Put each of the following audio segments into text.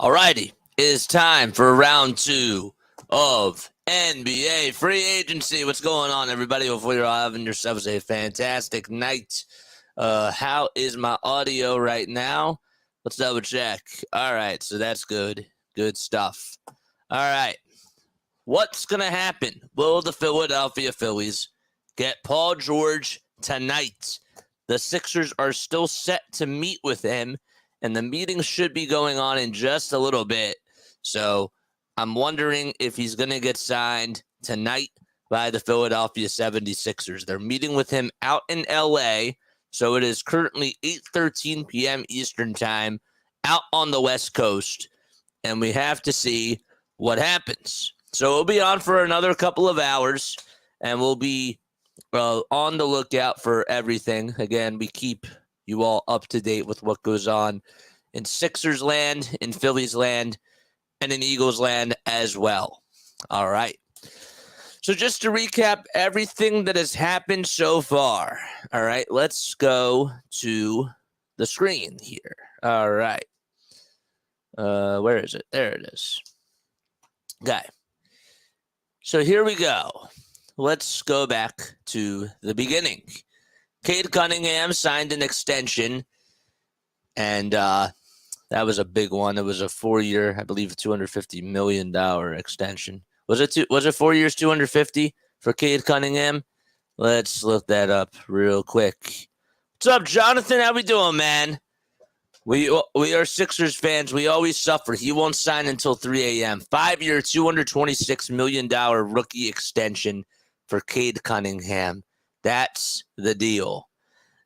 Alrighty, it is time for round 2 of NBA free agency. What's going on, everybody? Hopefully you're all having yourselves a fantastic night. How is my audio right now? Let's double check. All right, so that's good. Good stuff. All right, what's going to happen? Will the Philadelphia Phillies get Paul George tonight? The Sixers are still set to meet with him, and the meeting should be going on in just a little bit. So I'm wondering if he's going to get signed tonight by the Philadelphia 76ers. They're meeting with him out in L.A., so it is currently 8:13 p.m. Eastern time out on the West Coast, and we have to see what happens. So we'll be on for another couple of hours, and we'll be on the lookout for everything. Again, we keep you all up to date with what goes on in Sixers land, in Phillies land, and in Eagles land as well. All right. So just to recap everything that has happened so far. All right, let's go to the screen here. All right. Where is it? There it is. Okay. So here we go. Let's go back to the beginning. Cade Cunningham signed an extension, and that was a big one. It was a 4-year, I believe, $250 million extension. Was it 4 years, 250 for Cade Cunningham? Let's look that up real quick. What's up, Jonathan? How we doing, man? We are Sixers fans. We always suffer. He won't sign until 3 a.m. 5-year, $226 million rookie extension for Cade Cunningham. That's the deal.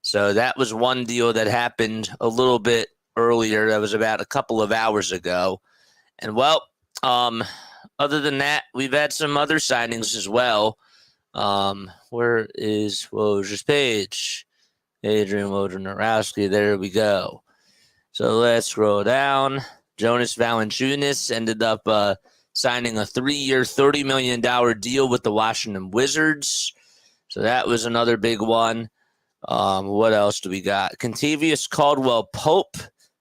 So that was one deal that happened a little bit earlier. That was about a couple of hours ago. And, well, other than that, we've had some other signings as well. Where is Woj's page? Adrian Wojnarowski. There we go. So let's scroll down. Jonas Valanciunas ended up signing a 3-year, $30 million deal with the Washington Wizards. So that was another big one. What else do we got? Kentavious Caldwell-Pope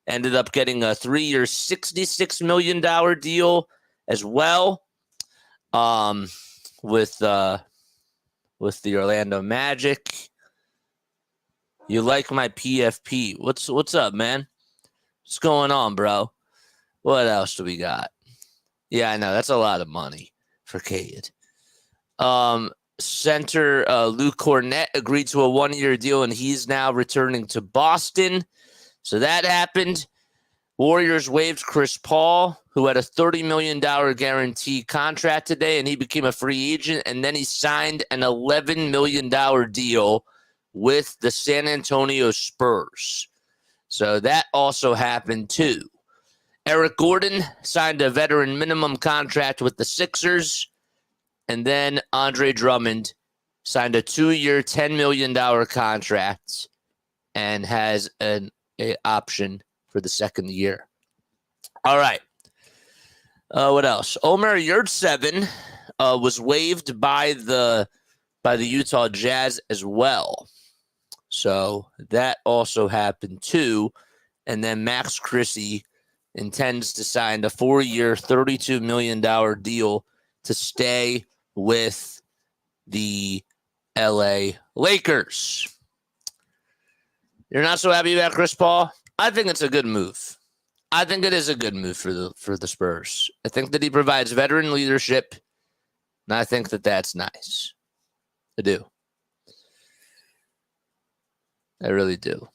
ended up getting a 3-year, $66 million deal as well with the Orlando Magic. You like my PFP. What's up, man? What's going on, bro? What else do we got? Yeah, I know. That's a lot of money for Cade. Center Luke Cornett agreed to a 1-year deal, and he's now returning to Boston. So that happened. Warriors waived Chris Paul, who had a $30 million guarantee contract today, and he became a free agent. And then he signed an $11 million deal with the San Antonio Spurs. So that also happened too. Eric Gordon signed a veteran minimum contract with the Sixers. And then Andre Drummond signed a 2-year, $10 million contract and has an option for the second year. All right. What else? Omer Yurtseven was waived by the Utah Jazz as well. So that also happened too. And then Max Christie intends to sign a 4-year, $32 million deal to stay with the LA Lakers. You're not so happy about Chris Paul? I think it's a good move. I think it is a good move for the Spurs. I think that he provides veteran leadership, and I think that that's nice. I do. I really do.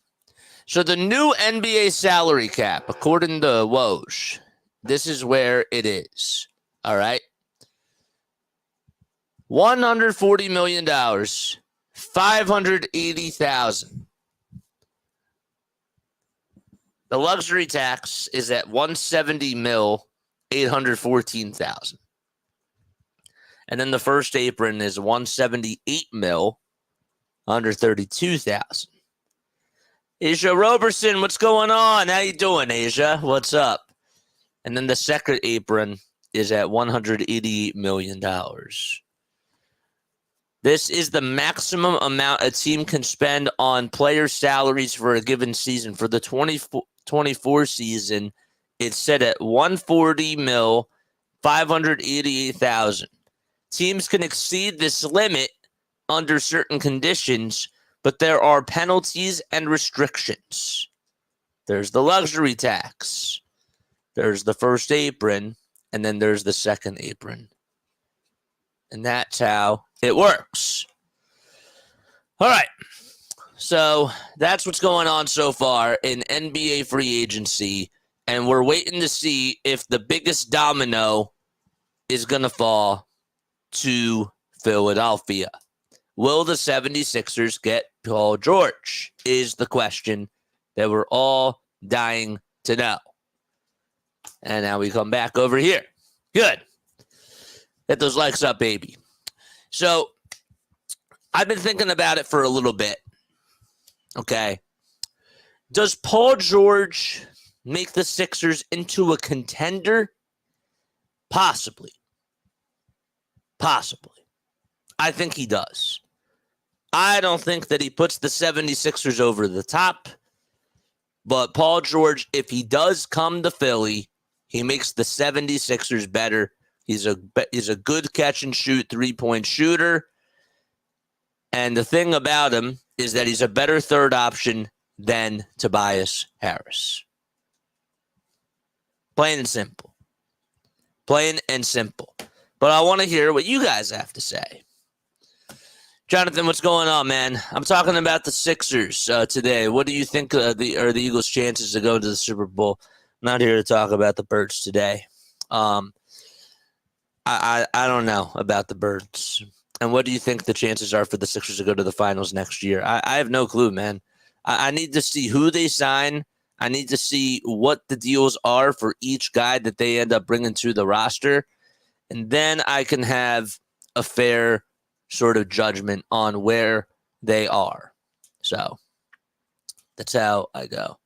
So the new NBA salary cap, according to Woj, this is where it is. All right. $140 million, $580,000. The luxury tax is at $170 million, $814,000. And then the first apron is $178 million, $132,000. Asia Roberson, what's going on? How you doing, Asia? What's up? And then the second apron is at $188 million. This is the maximum amount a team can spend on player salaries for a given season. For the 2024 season, It's set at 140 mil, 588,000. Teams can exceed this limit under certain conditions, but there are penalties and restrictions. There's the luxury tax. There's the first apron, and then there's the second apron. And that's how it works. All right. So that's what's going on so far in NBA free agency. And we're waiting to see if the biggest domino is going to fall to Philadelphia. Will the 76ers get Paul George is the question that we're all dying to know. And now we come back over here. Good. Get those likes up, baby. So I've been thinking about it for a little bit. Okay. Does Paul George make the Sixers into a contender? Possibly. Possibly. I think he does. I don't think that he puts the 76ers over the top. But Paul George, if he does come to Philly, he makes the 76ers better. He's a good catch and shoot three-point shooter. And the thing about him is that he's a better third option than Tobias Harris. Plain and simple. Plain and simple. But I want to hear what you guys have to say. Jonathan, what's going on, man? I'm talking about the Sixers today. What do you think are the Eagles' chances to go to the Super Bowl? I'm not here to talk about the Birds today. I don't know about the Birds. And what do you think the chances are for the Sixers to go to the finals next year? I have no clue, man. I need to see who they sign. I need to see what the deals are for each guy that they end up bringing to the roster. And then I can have a fair sort of judgment on where they are. So that's how I go.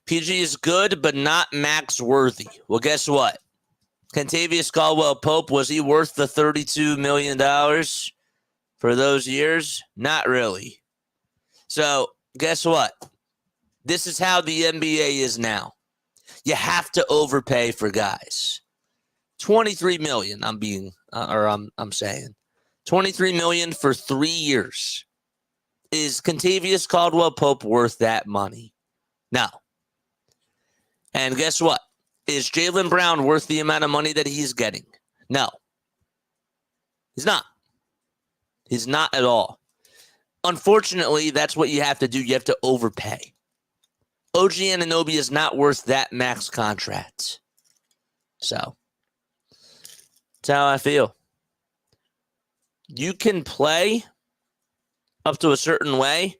PG is good, but not max worthy. Well, guess what? Kentavious Caldwell-Pope, was he worth the $32 million for those years? Not really. So guess what? This is how the NBA is now. You have to overpay for guys. $23 million. I'm saying $23 million for 3 years. Is Kentavious Caldwell-Pope worth that money? No. And guess what? Is Jaylen Brown worth the amount of money that he's getting? No. He's not. He's not at all. Unfortunately, that's what you have to do. You have to overpay. OG Anunoby is not worth that max contract. So that's how I feel. You can play up to a certain way,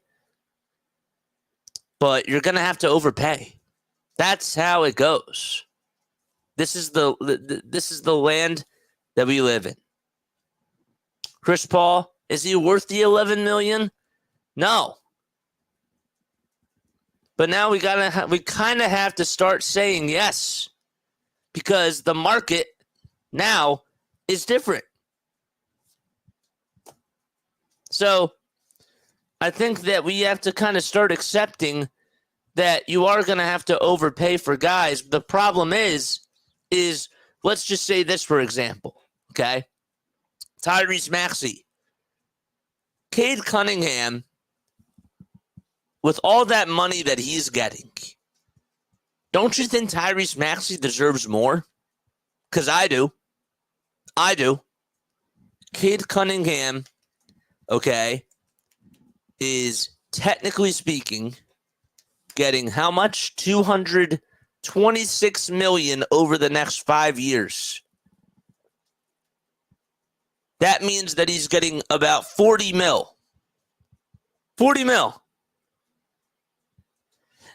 but you're going to have to overpay. That's how it goes. This is the land that we live in. Chris Paul, is he worth the $11 million? No. But now we kind of have to start saying yes, because the market now is different. So I think that we have to kind of start accepting that you are going to have to overpay for guys. The problem is let's just say this, for example, okay? Tyrese Maxey. Cade Cunningham, with all that money that he's getting, don't you think Tyrese Maxey deserves more? Because I do. I do. Cade Cunningham, okay, is technically speaking getting how much? $226 million over the next 5 years. That means that he's getting about 40 mil. 40 mil.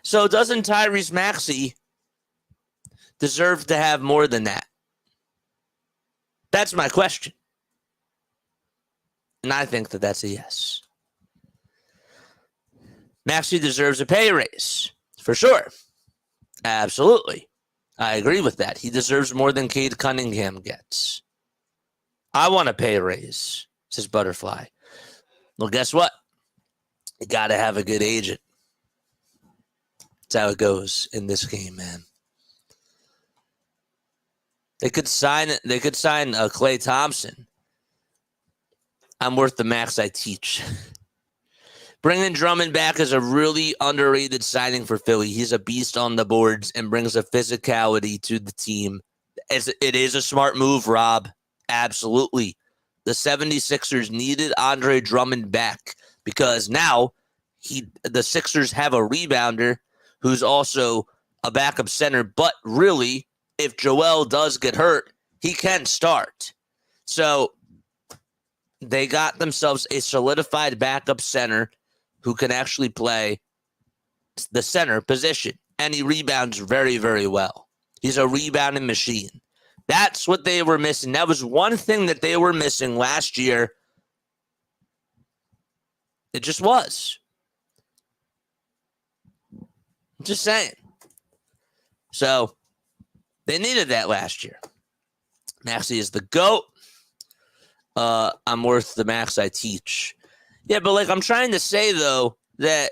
So doesn't Tyrese Maxey deserve to have more than that? That's my question. And I think that that's a yes. Maxey deserves a pay raise, for sure. Absolutely. I agree with that. He deserves more than Cade Cunningham gets. I want a pay raise, says Butterfly. Well, guess what? You got to have a good agent. That's how it goes in this game, man. They could sign Klay Thompson. I'm worth the max I teach. Bringing Drummond back is a really underrated signing for Philly. He's a beast on the boards and brings a physicality to the team. It is a smart move, Rob. Absolutely. The 76ers needed Andre Drummond back because now the Sixers have a rebounder who's also a backup center. But really, if Joel does get hurt, he can start. So they got themselves a solidified backup center who can actually play the center position. And he rebounds very, very well. He's a rebounding machine. That's what they were missing. That was one thing that they were missing last year. It just was. I'm just saying. So they needed that last year. Maxey is the GOAT. I'm worth the max I teach. Yeah, but like I'm trying to say, though, that,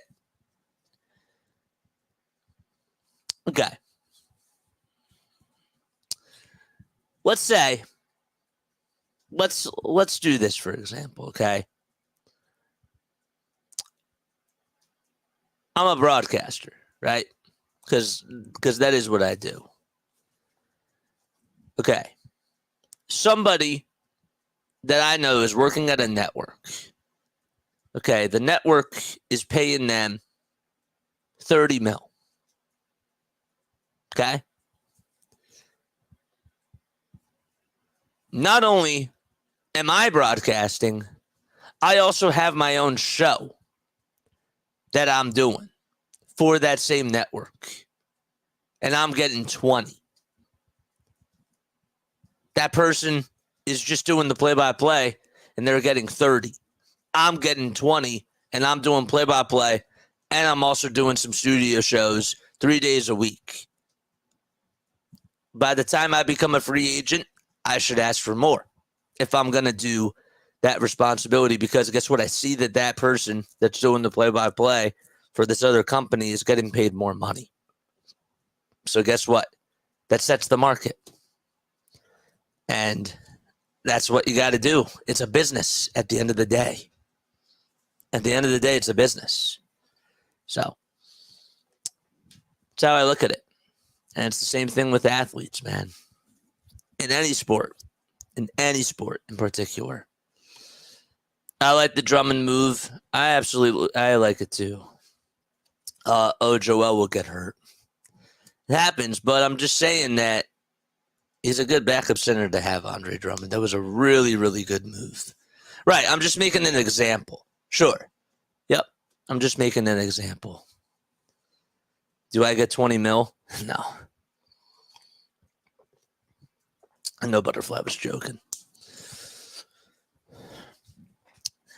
okay, let's say, let's do this, for example, okay? I'm a broadcaster, right? Because that is what I do. Okay. Somebody that I know is working at a network. Okay, the network is paying them $30 million. Okay? Not only am I broadcasting, I also have my own show that I'm doing for that same network. And I'm getting 20. That person is just doing the play-by-play, and they're getting 30. I'm getting 20, and I'm doing play-by-play, and I'm also doing some studio shows 3 days a week. By the time I become a free agent, I should ask for more if I'm going to do that responsibility, because guess what? I see that person that's doing the play-by-play for this other company is getting paid more money. So guess what? That sets the market. And that's what you got to do. It's a business at the end of the day. At the end of the day, it's a business. So that's how I look at it. And it's the same thing with athletes, man. In any sport in particular. I like the Drummond move. I like it too. Joel will get hurt. It happens, but I'm just saying that he's a good backup center to have, Andre Drummond. That was a really, really good move. Right, I'm just making an example. Sure. Yep, I'm just making an example. Do I get 20 mil? No. I know Butterfly was joking.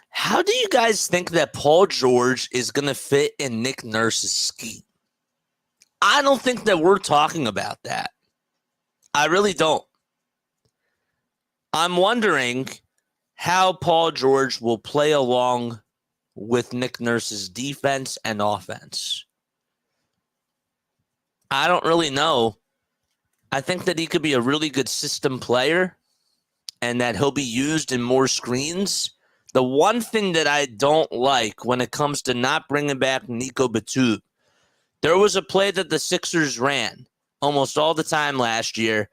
How do you guys think that Paul George is going to fit in Nick Nurse's scheme? I don't think that we're talking about that. I really don't. I'm wondering how Paul George will play along with Nick Nurse's defense and offense. I don't really know. I think that he could be a really good system player and that he'll be used in more screens. The one thing that I don't like when it comes to not bringing back Nico Batum, there was a play that the Sixers ran almost all the time last year.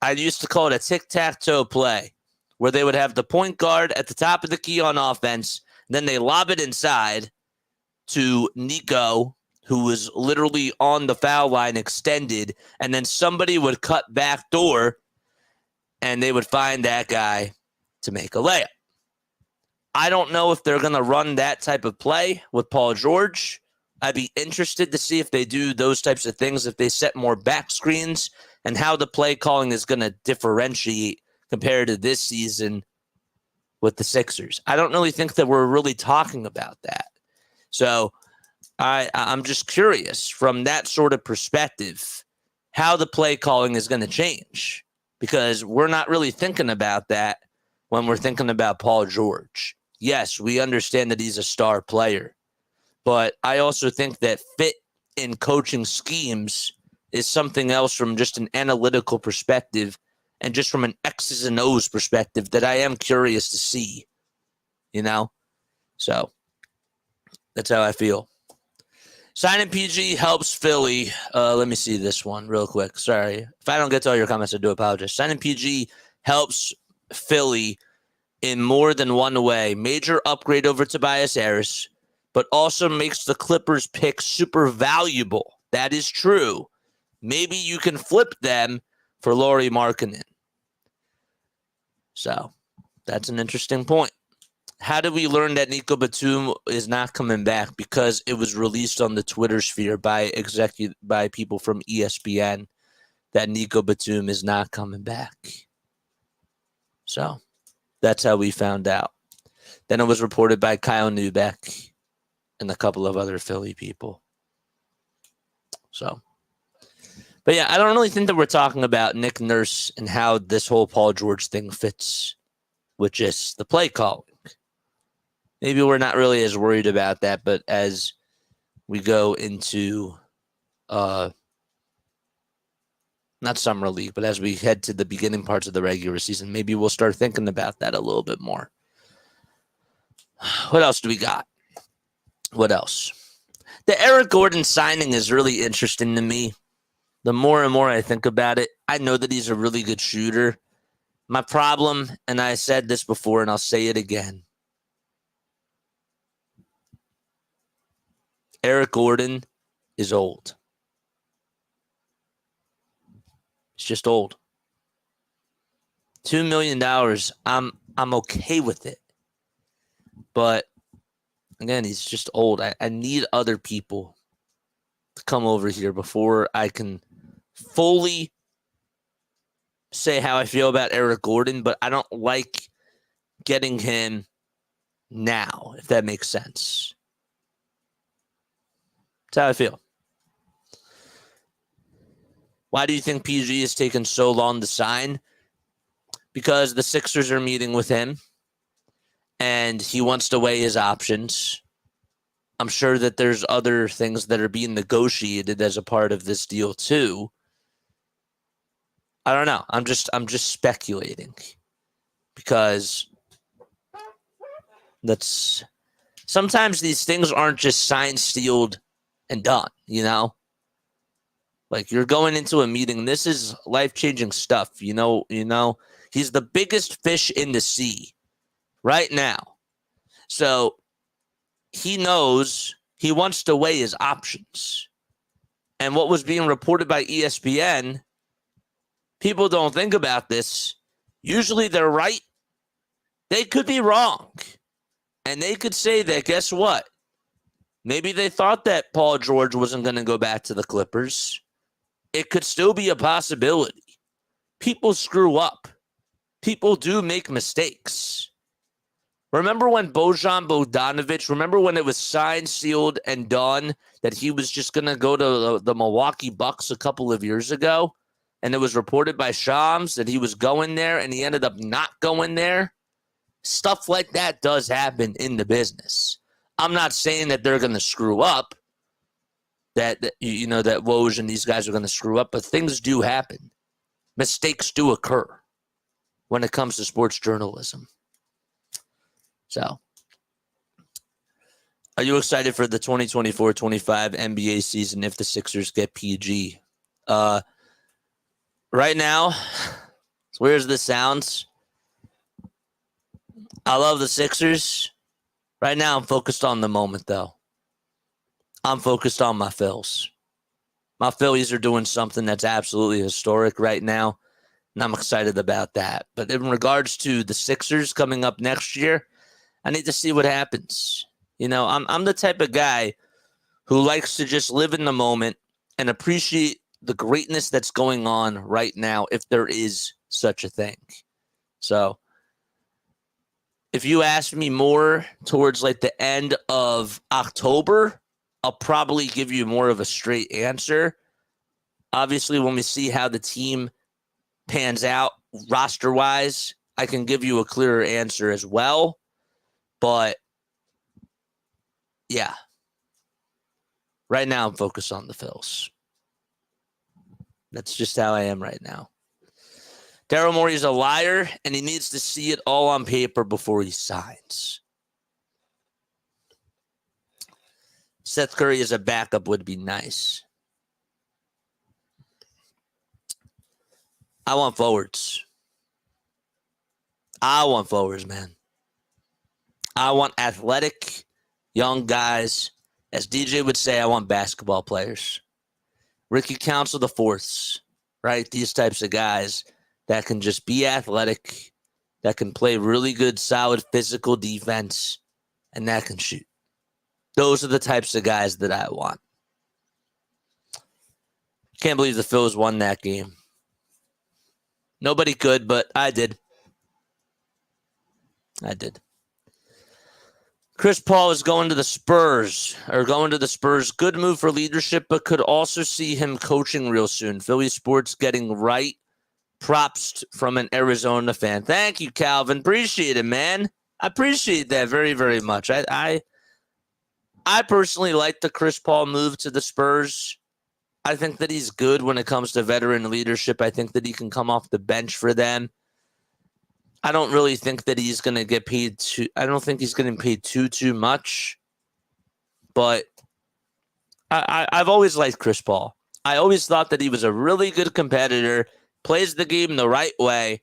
I used to call it a tic-tac-toe play, where they would have the point guard at the top of the key on offense, then they lob it inside to Nico, who was literally on the foul line extended, and then somebody would cut back door, and they would find that guy to make a layup. I don't know if they're going to run that type of play with Paul George. I'd be interested to see if they do those types of things, if they set more back screens, and how the play calling is going to differentiate compared to this season with the Sixers. I don't really think that we're really talking about that. So I'm just curious from that sort of perspective how the play calling is going to change, because we're not really thinking about that when we're thinking about Paul George. Yes, we understand that he's a star player, but I also think that fit in coaching schemes is something else from just an analytical perspective and just from an X's and O's perspective that I am curious to see, So that's how I feel. Signing PG helps Philly. Let me see this one real quick. Sorry. If I don't get to all your comments, I do apologize. Signing PG helps Philly in more than one way. Major upgrade over Tobias Harris, but also makes the Clippers pick super valuable. That is true. Maybe you can flip them for Lauri Markkanen. So that's an interesting point. How did we learn that Nico Batum is not coming back? Because it was released on the Twitter sphere by people from ESPN that Nico Batum is not coming back. So that's how we found out. Then it was reported by Kyle Neubeck and a couple of other Philly people. So, but yeah, I don't really think that we're talking about Nick Nurse and how this whole Paul George thing fits with just the play calling. Maybe we're not really as worried about that, but as we go into not summer league, but as we head to the beginning parts of the regular season, maybe we'll start thinking about that a little bit more. What else do we got? What else? The Eric Gordon signing is really interesting to me. The more and more I think about it, I know that he's a really good shooter. My problem, and I said this before and I'll say it again, Eric Gordon is old. It's just old. $2 million, I'm okay with it. But again, he's just old. I need other people to come over here before I can fully say how I feel about Eric Gordon, but I don't like getting him now, if that makes sense. That's how I feel. Why do you think PG is taking so long to sign? Because the Sixers are meeting with him, and he wants to weigh his options. I'm sure that there's other things that are being negotiated as a part of this deal too. I don't know. I'm just speculating because sometimes these things aren't just signed, sealed, and done, Like you're going into a meeting. This is life-changing stuff, He's the biggest fish in the sea right now. So he knows he wants to weigh his options. And what was being reported by ESPN, people don't think about this. Usually they're right. They could be wrong. And they could say that, guess what? Maybe they thought that Paul George wasn't going to go back to the Clippers. It could still be a possibility. People screw up. People do make mistakes. Remember when Bojan Bogdanovic, remember when it was signed, sealed, and done that he was just going to go to the Milwaukee Bucks a couple of years ago? And it was reported by Shams that he was going there and he ended up not going there. Stuff like that does happen in the business. I'm not saying that they're going to screw up, that Woj and these guys are going to screw up, but things do happen. Mistakes do occur when it comes to sports journalism. So, are you excited for the 2024-25 NBA season if the Sixers get PG? Right now, as weird as this sounds, I love the Sixers. Right now, I'm focused on the moment, though. I'm focused on my Phils. My Phillies are doing something that's absolutely historic right now, and I'm excited about that. But in regards to the Sixers coming up next year, I need to see what happens. I'm the type of guy who likes to just live in the moment and appreciate the greatness that's going on right now, if there is such a thing. So, if you ask me more towards like the end of October, I'll probably give you more of a straight answer. Obviously, when we see how the team pans out roster-wise, I can give you a clearer answer as well. But, yeah. Right now, I'm focused on the Phils. That's just how I am right now. Daryl Morey is a liar, and he needs to see it all on paper before he signs. Seth Curry as a backup would be nice. I want forwards. I want forwards, man. I want athletic, young guys. As DJ would say, I want basketball players. Ricky Council the fourths, right? These types of guys that can just be athletic, that can play really good, solid physical defense, and that can shoot. Those are the types of guys that I want. Can't believe the Phils won that game. Nobody could, but I did. Chris Paul is going to the Spurs. Good move for leadership, but could also see him coaching real soon. Philly sports getting right. Props from an Arizona fan. Thank you, Calvin. Appreciate it, man. I appreciate that very, very much. I personally like the Chris Paul move to the Spurs. I think that he's good when it comes to veteran leadership. I think that he can come off the bench for them. I don't really think that he's going to get paid I don't think he's getting paid too much. But I've always liked Chris Paul. I always thought that he was a really good competitor, plays the game the right way,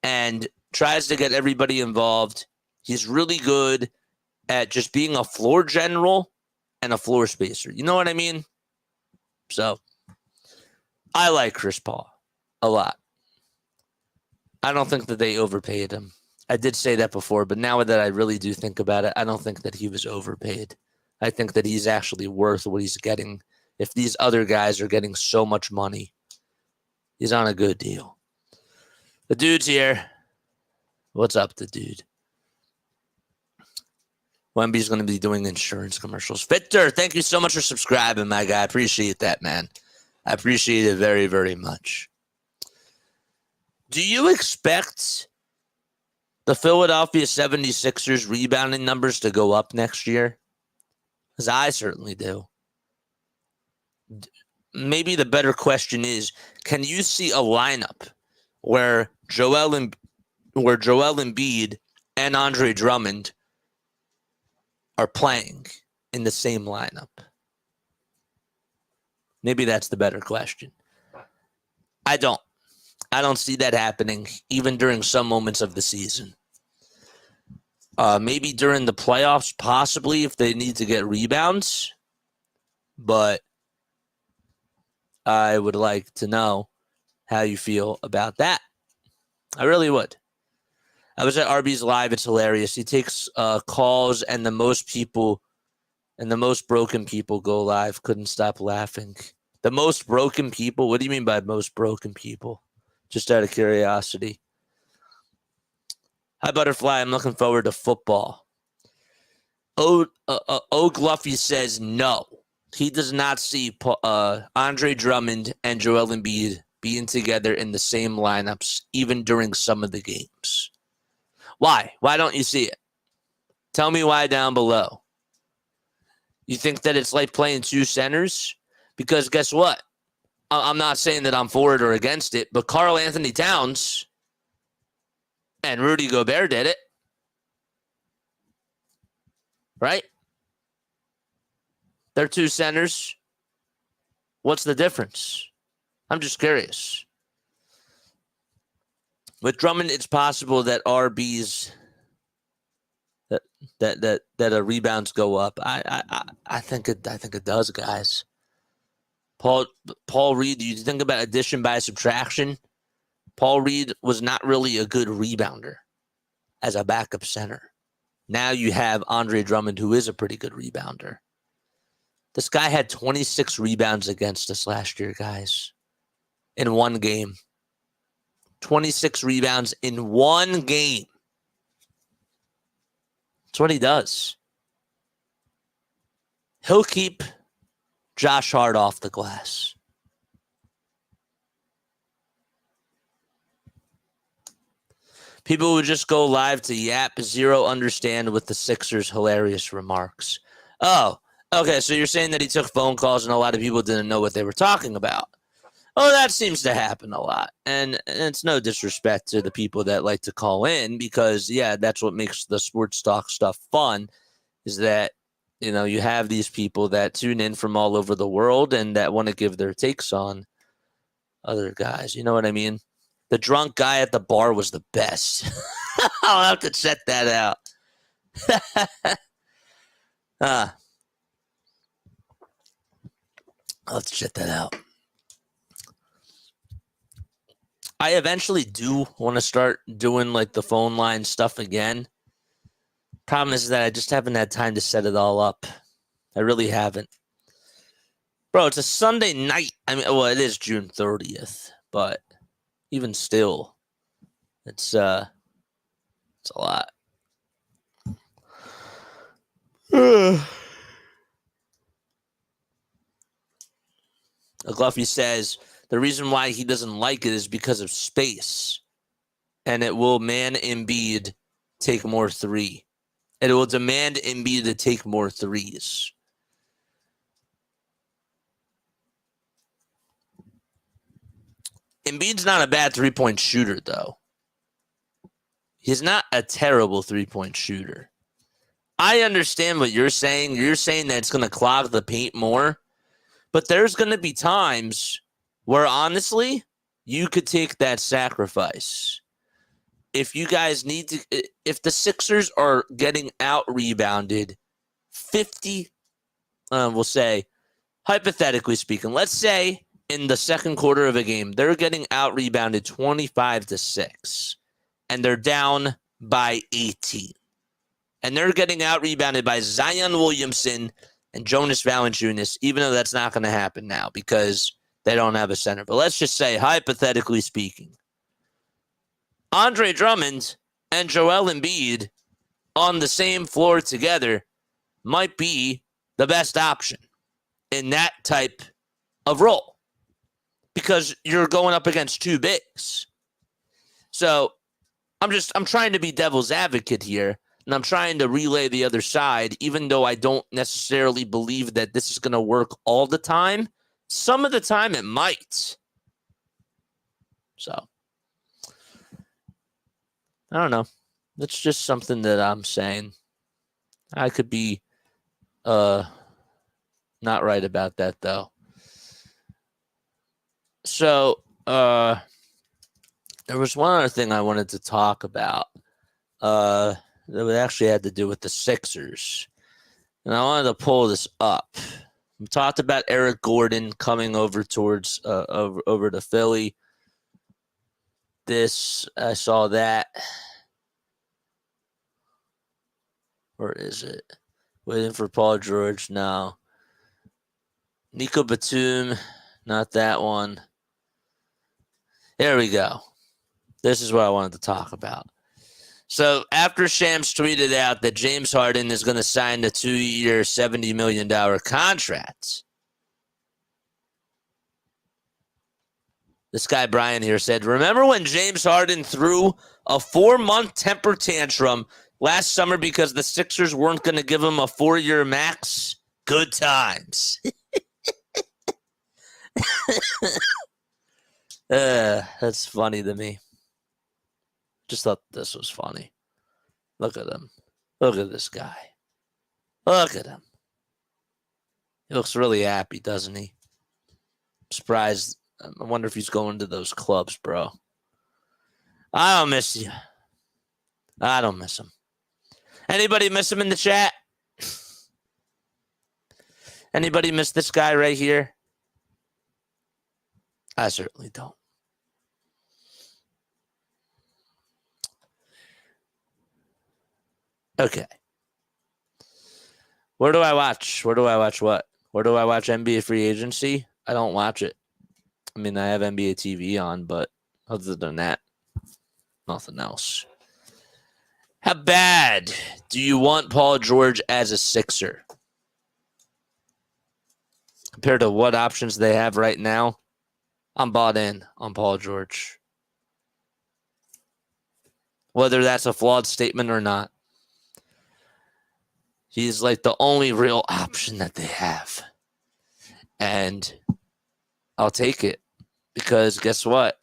and tries to get everybody involved. He's really good at just being a floor general and a floor spacer. You know what I mean? So I like Chris Paul a lot. I don't think that they overpaid him. I did say that before, but now that I really do think about it, I don't think that he was overpaid. I think that he's actually worth what he's getting. If these other guys are getting so much money, he's on a good deal. The dude's here. What's up, the dude? Wemby's going to be doing insurance commercials. Victor, thank you so much for subscribing, my guy. I appreciate that, man. I appreciate it very, very much. Do you expect the Philadelphia 76ers rebounding numbers to go up next year? Because I certainly do. Maybe the better question is, can you see a lineup where Joel Embiid and Andre Drummond are playing in the same lineup? Maybe that's the better question. I don't see that happening, even during some moments of the season. Maybe during the playoffs, possibly, if they need to get rebounds. But I would like to know how you feel about that. I really would. I was at RB's Live. It's hilarious. He takes calls, and the most broken people go live. Couldn't stop laughing. The most broken people? What do you mean by most broken people? Just out of curiosity. Hi, Butterfly. I'm looking forward to football. Gluffy says no. He does not see Andre Drummond and Joel Embiid being together in the same lineups, even during some of the games. Why? Why don't you see it? Tell me why down below. You think that it's like playing two centers? Because guess what? I'm not saying that I'm for it or against it, but Karl Anthony Towns and Rudy Gobert did it. Right? They're two centers. What's the difference? I'm just curious. With Drummond, it's possible that RBs that rebounds go up. I think it does, guys. Paul Reed, you think about addition by subtraction. Paul Reed was not really a good rebounder as a backup center. Now you have Andre Drummond, who is a pretty good rebounder. This guy had 26 rebounds against us last year, guys, in one game. 26 rebounds in one game. That's what he does. He'll keep Josh Hart off the glass. People would just go live to yap, zero understand with the Sixers' hilarious remarks. Oh, okay, so you're saying that he took phone calls and a lot of people didn't know what they were talking about. Oh, that seems to happen a lot. And it's no disrespect to the people that like to call in because, yeah, that's what makes the sports talk stuff fun is that, you have these people that tune in from all over the world and that want to give their takes on other guys. You know what I mean? The drunk guy at the bar was the best. I'll have to check that out. I'll have to check that out. I eventually do want to start doing like the phone line stuff again. Problem is that I just haven't had time to set it all up. I really haven't. Bro, it's a Sunday night. I mean, well, it is June 30th, but even still, it's a lot. Gluffy says the reason why he doesn't like it is because of space. And it will Embiid take more three. And it will demand Embiid to take more threes. Embiid's not a bad three-point shooter, though. He's not a terrible three-point shooter. I understand what you're saying. You're saying that it's going to clog the paint more. But there's going to be times where, honestly, you could take that sacrifice. If you guys need to, if the Sixers are getting out-rebounded 50, we'll say, hypothetically speaking, let's say in the second quarter of a game, they're getting out-rebounded 25-6, and they're down by 18. And they're getting out-rebounded by Zion Williamson and Jonas Valanciunas, even though that's not going to happen now because they don't have a center. But let's just say, hypothetically speaking, Andre Drummond and Joel Embiid on the same floor together might be the best option in that type of role because you're going up against two bigs. So I'm trying to be devil's advocate here, and I'm trying to relay the other side, even though I don't necessarily believe that this is going to work all the time. Some of the time it might. So I don't know. That's just something that I'm saying. I could be not right about that, though. So there was one other thing I wanted to talk about that actually had to do with the Sixers. And I wanted to pull this up. We talked about Eric Gordon coming over towards over to Philly. I saw that. Where is it? Waiting for Paul George. No. Nico Batum. Not that one. There we go. This is what I wanted to talk about. So after Shams tweeted out that James Harden is going to sign the 2-year, $70 million contract, this guy Brian here said, remember when James Harden threw a 4-month temper tantrum last summer because the Sixers weren't going to give him a 4-year max? Good times. That's funny to me. Just thought this was funny. Look at him. Look at this guy. Look at him. He looks really happy, doesn't he? I'm surprised. I wonder if he's going to those clubs, bro. I don't miss you. I don't miss him. Anybody miss him in the chat? Anybody miss this guy right here? I certainly don't. Okay. Where do I watch? Where do I watch what? Where do I watch NBA free agency? I don't watch it. I mean, I have NBA TV on, but other than that, nothing else. How bad do you want Paul George as a Sixer? Compared to what options they have right now, I'm bought in on Paul George. Whether that's a flawed statement or not. He's like the only real option that they have. And I'll take it. Because guess what?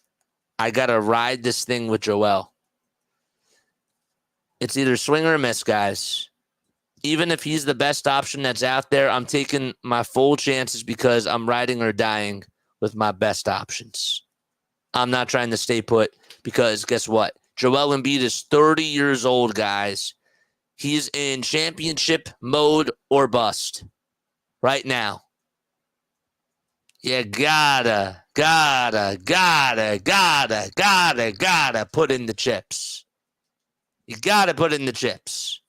I got to ride this thing with Joel. It's either swing or miss, guys. Even if he's the best option that's out there, I'm taking my full chances because I'm riding or dying with my best options. I'm not trying to stay put because guess what? Joel Embiid is 30 years old, guys. He's in championship mode or bust right now. You gotta put in the chips. You gotta put in the chips.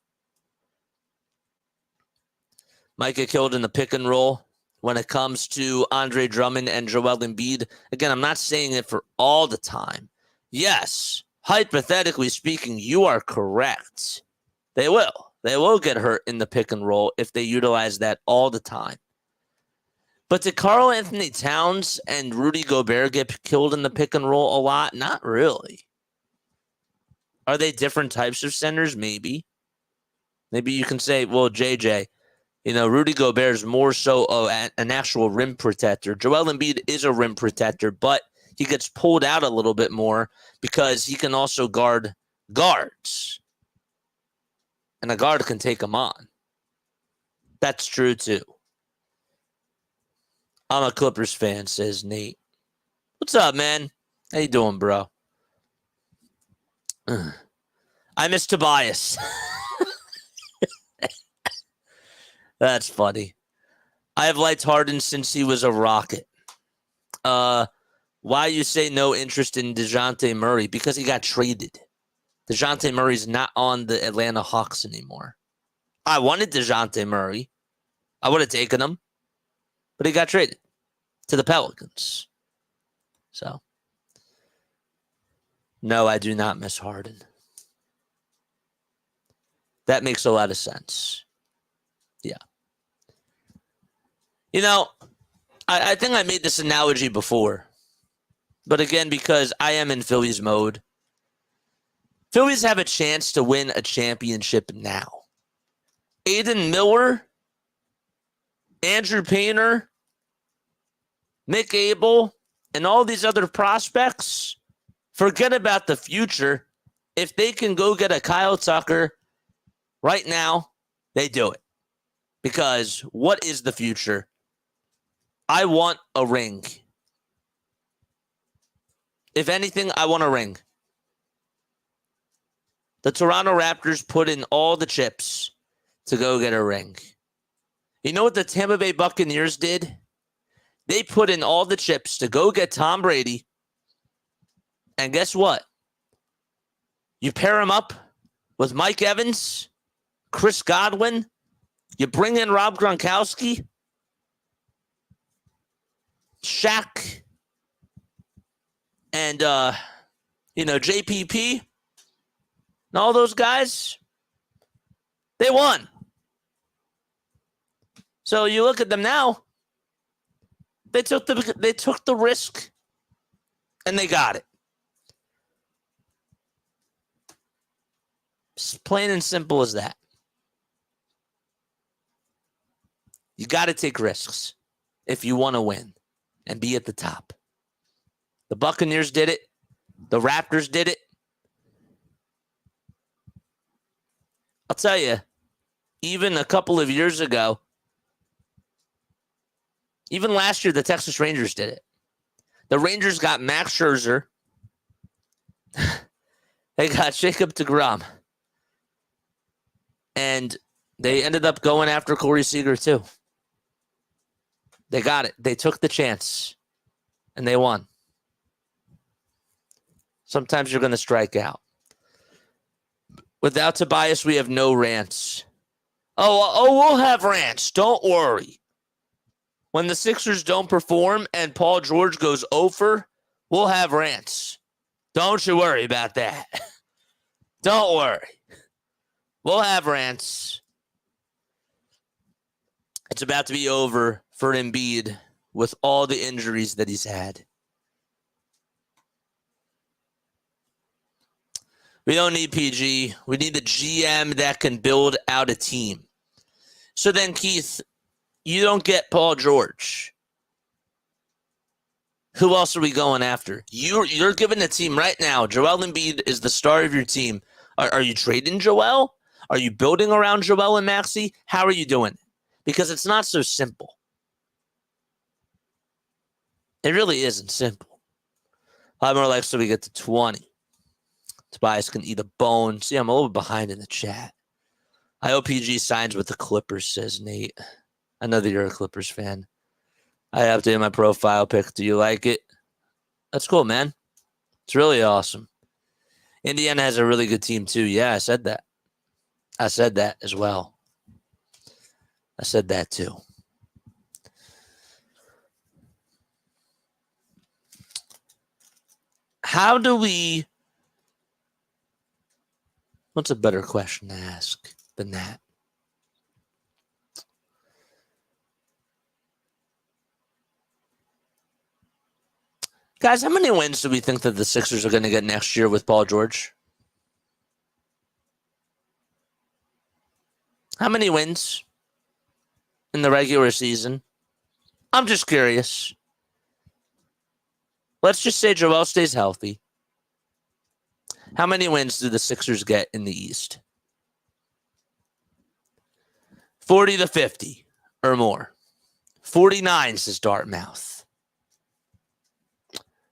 Might get killed in the pick and roll when it comes to Andre Drummond and Joel Embiid. Again, I'm not saying it for all the time. Yes, hypothetically speaking, you are correct. They will. They will get hurt in the pick and roll if they utilize that all the time. But did Karl Anthony Towns and Rudy Gobert get killed in the pick and roll a lot? Not really. Are they different types of centers? Maybe. Maybe you can say, well, JJ, Rudy Gobert is more so an actual rim protector. Joel Embiid is a rim protector, but he gets pulled out a little bit more because he can also guard guards. And a guard can take him on. That's true, too. I'm a Clippers fan, says Nate. What's up, man? How you doing, bro? I miss Tobias. That's funny. I have liked Harden since he was a Rocket. Why you say no interest in DeJounte Murray? Because he got traded. DeJounte Murray's not on the Atlanta Hawks anymore. I wanted DeJounte Murray. I would have taken him. But he got traded to the Pelicans. So, no, I do not miss Harden. That makes a lot of sense. Yeah. I think I made this analogy before. But again, because I am in Phillies mode, Phillies have a chance to win a championship now. Aiden Miller, Andrew Painter, Mick Abel, and all these other prospects, forget about the future. If they can go get a Kyle Tucker right now, they do it. Because what is the future? I want a ring. If anything, I want a ring. The Toronto Raptors put in all the chips to go get a ring. You know what the Tampa Bay Buccaneers did? They put in all the chips to go get Tom Brady. And guess what? You pair him up with Mike Evans, Chris Godwin. You bring in Rob Gronkowski, Shaq, and, JPP. And all those guys, they won. So you look at them now, they took the risk, and they got it. It's plain and simple as that. You got to take risks if you want to win and be at the top. The Buccaneers did it. The Raptors did it. I'll tell you, even a couple of years ago, even last year, the Texas Rangers did it. The Rangers got Max Scherzer. They got Jacob deGrom. And they ended up going after Corey Seager, too. They got it. They took the chance. And they won. Sometimes you're going to strike out. Without Tobias, we have no rants. Oh, we'll have rants. Don't worry. When the Sixers don't perform and Paul George goes over, we'll have rants. Don't you worry about that. Don't worry. We'll have rants. It's about to be over for Embiid with all the injuries that he's had. We don't need PG. We need a GM that can build out a team. So then, Keith, you don't get Paul George. Who else are we going after? You're giving the team right now. Joel Embiid is the star of your team. Are you trading Joel? Are you building around Joel and Maxey? How are you doing? Because it's not so simple. It really isn't simple. 5 more likes so we get to 20. Tobias can eat a bone. See, I'm a little behind in the chat. I hope PG signs with the Clippers, says Nate. I know that you're a Clippers fan. I updated my profile pic. Do you like it? That's cool, man. It's really awesome. Indiana has a really good team, too. Yeah, I said that. I said that as well. I said that, too. How do we... What's a better question to ask than that? Guys, how many wins do we think that the Sixers are going to get next year with Paul George? How many wins in the regular season? I'm just curious. Let's just say Joel stays healthy. How many wins do the Sixers get in the East? 40 to 50 or more. 49, says Dartmouth.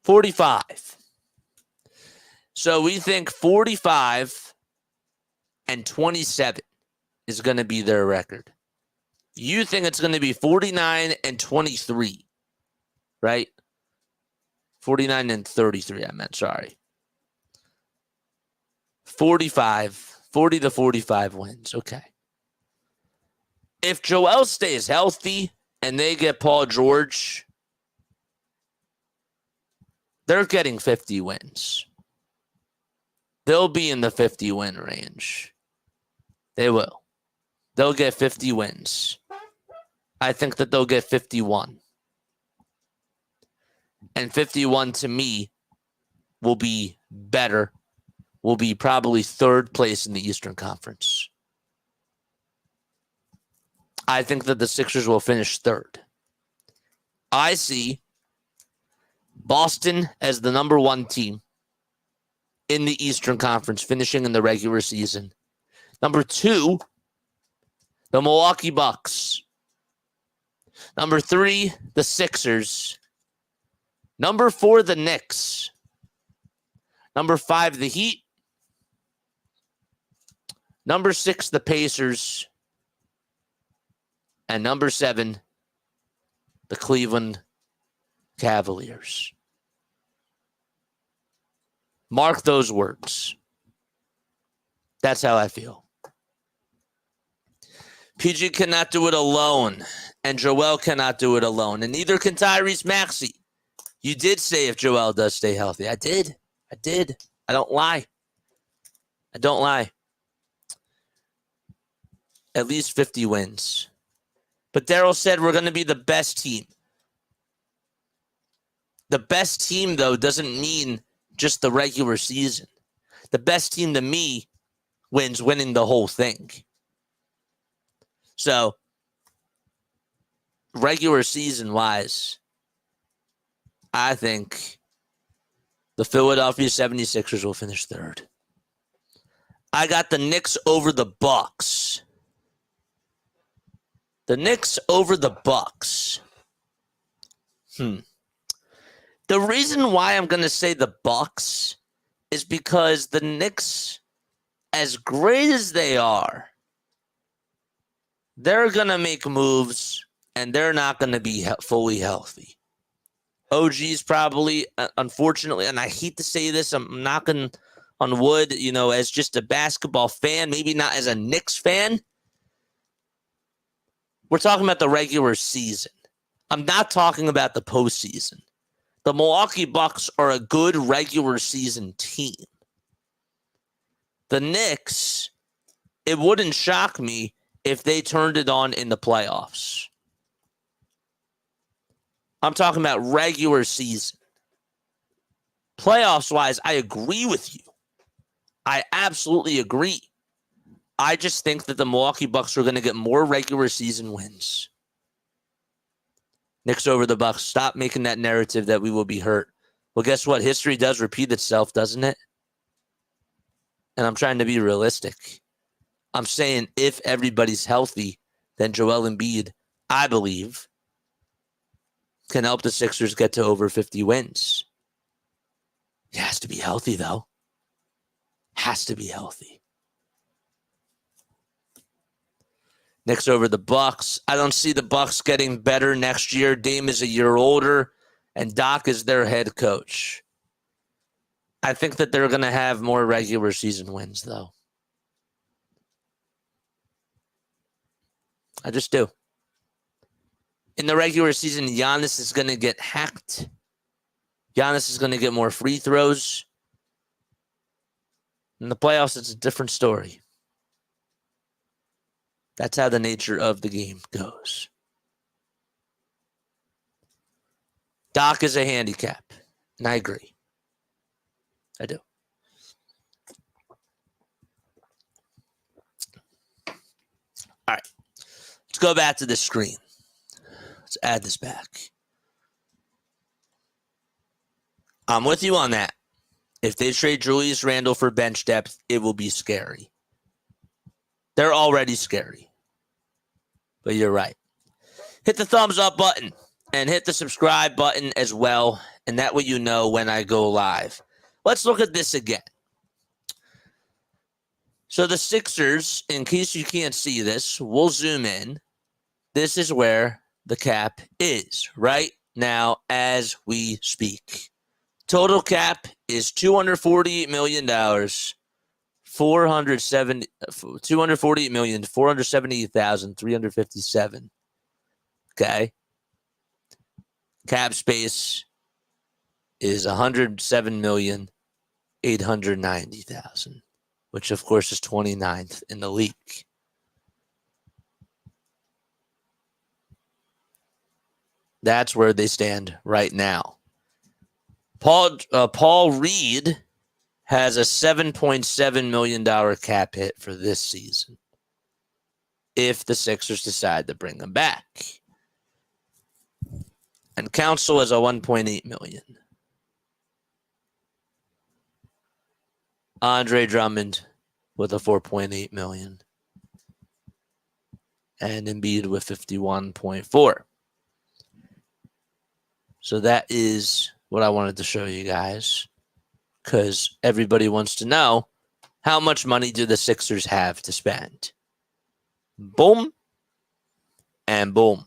45. So we think 45 and 27 is going to be their record. You think it's going to be 49 and 23, right? 49 and 33, I meant, sorry. 40 to 45 wins, okay. If Joel stays healthy and they get Paul George, they're getting 50 wins. They'll be in the 50-win range. They will. They'll get 50 wins. I think that they'll get 51. And 51 to me will be better. Will be probably third place in the Eastern Conference. I think that the Sixers will finish third. I see Boston as the number 1 team in the Eastern Conference, finishing in the regular season. Number 2, the Milwaukee Bucks. Number 3, the Sixers. Number 4, the Knicks. Number 5, the Heat. Number 6, the Pacers. And number 7, the Cleveland Cavaliers. Mark those words. That's how I feel. PG cannot do it alone, and Joel cannot do it alone, and neither can Tyrese Maxey. You did say if Joel does stay healthy. I did. I don't lie. At least 50 wins. But Daryl said we're going to be the best team. The best team, though, doesn't mean just the regular season. The best team to me wins winning the whole thing. So, regular season-wise, I think the Philadelphia 76ers will finish third. I got the Knicks over the Bucks. The Knicks over the Bucks. The reason why I'm going to say the Bucks is because the Knicks, as great as they are, they're going to make moves and they're not going to be fully healthy. OG's probably, unfortunately, and I hate to say this, I'm knocking on wood, as just a basketball fan, maybe not as a Knicks fan. We're talking about the regular season. I'm not talking about the postseason. The Milwaukee Bucks are a good regular season team. The Knicks, it wouldn't shock me if they turned it on in the playoffs. I'm talking about regular season. Playoffs-wise, I agree with you. I absolutely agree. I just think that the Milwaukee Bucks are going to get more regular season wins. Knicks over the Bucks. Stop making that narrative that we will be hurt. Well, guess what? History does repeat itself, doesn't it? And I'm trying to be realistic. I'm saying if everybody's healthy, then Joel Embiid, I believe, can help the Sixers get to over 50 wins. He has to be healthy, though. Has to be healthy. Knicks over the Bucks. I don't see the Bucks getting better next year. Dame is a year older, and Doc is their head coach. I think that they're going to have more regular season wins, though. I just do. In the regular season, Giannis is going to get hacked. Giannis is going to get more free throws. In the playoffs, it's a different story. That's how the nature of the game goes. Doc is a handicap, and I agree. I do. All right. Let's go back to the screen. Let's add this back. I'm with you on that. If they trade Julius Randle for bench depth, it will be scary. They're already scary. But you're right. Hit the thumbs up button and hit the subscribe button as well. And that way you know when I go live. Let's look at this again. So the Sixers, in case you can't see this, we'll zoom in. This is where the cap is right now as we speak. Total cap is $248 million. $248,470,357. Okay. Cap space is $107,890,000, which of course is 29th in the league. That's where they stand right now. Paul Reed has a $7.7 million cap hit for this season if the Sixers decide to bring him back. And Council has a $1.8 million. Andre Drummond with a $4.8 million. And Embiid with 51.4. So that is what I wanted to show you guys, because everybody wants to know, how much money do the Sixers have to spend? Boom and boom.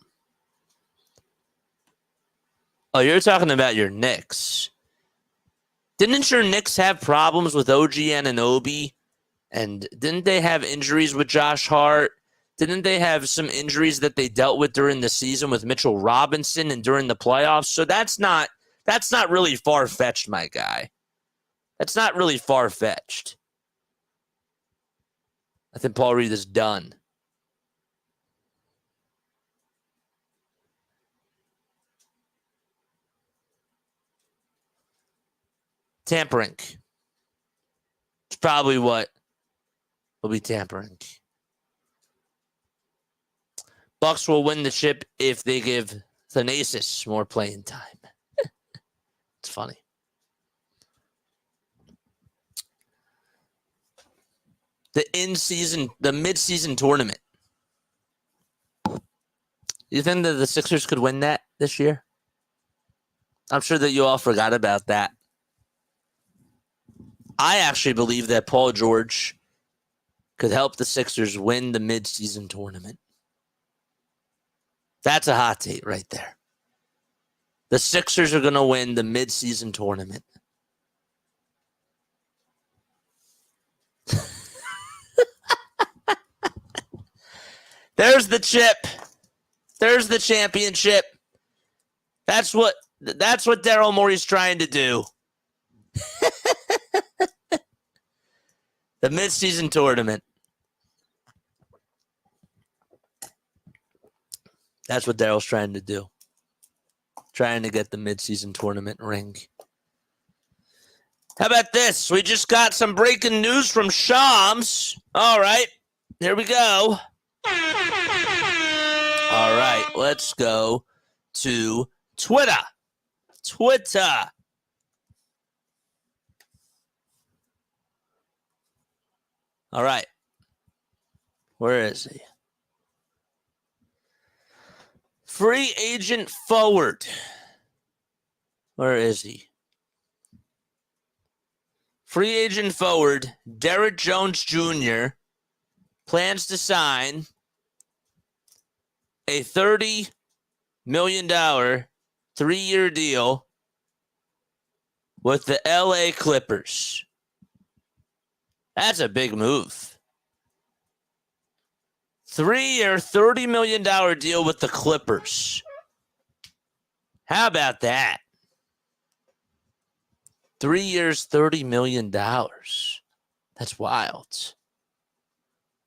Oh, you're talking about your Knicks. Didn't your Knicks have problems with OG Anunoby? And didn't they have injuries with Josh Hart? Didn't they have some injuries that they dealt with during the season with Mitchell Robinson and during the playoffs? So that's not really far-fetched, my guy. That's not really far-fetched. I think Paul Reed is done. Tampering. It's probably what will be tampering. Bucks will win the chip if they give Thanasis more playing time. It's funny. The mid-season tournament. You think that the Sixers could win that this year? I'm sure that you all forgot about that. I actually believe that Paul George could help the Sixers win the mid-season tournament. That's a hot take right there. The Sixers are going to win the mid-season tournament. There's the chip. There's the championship. That's what Daryl Morey's trying to do. The mid-season tournament. That's what Daryl's trying to do. Trying to get the mid-season tournament ring. How about this? We just got some breaking news from Shams. All right, here we go. All right, let's go to Twitter. All right. Where is he? Free agent forward. Where is he? Free agent forward, Daryl Jones Jr. plans to sign a $30 million 3-year deal with the LA Clippers. That's a big move. 3-year, $30 million deal with the Clippers. How about that? 3 years, $30 million. That's wild.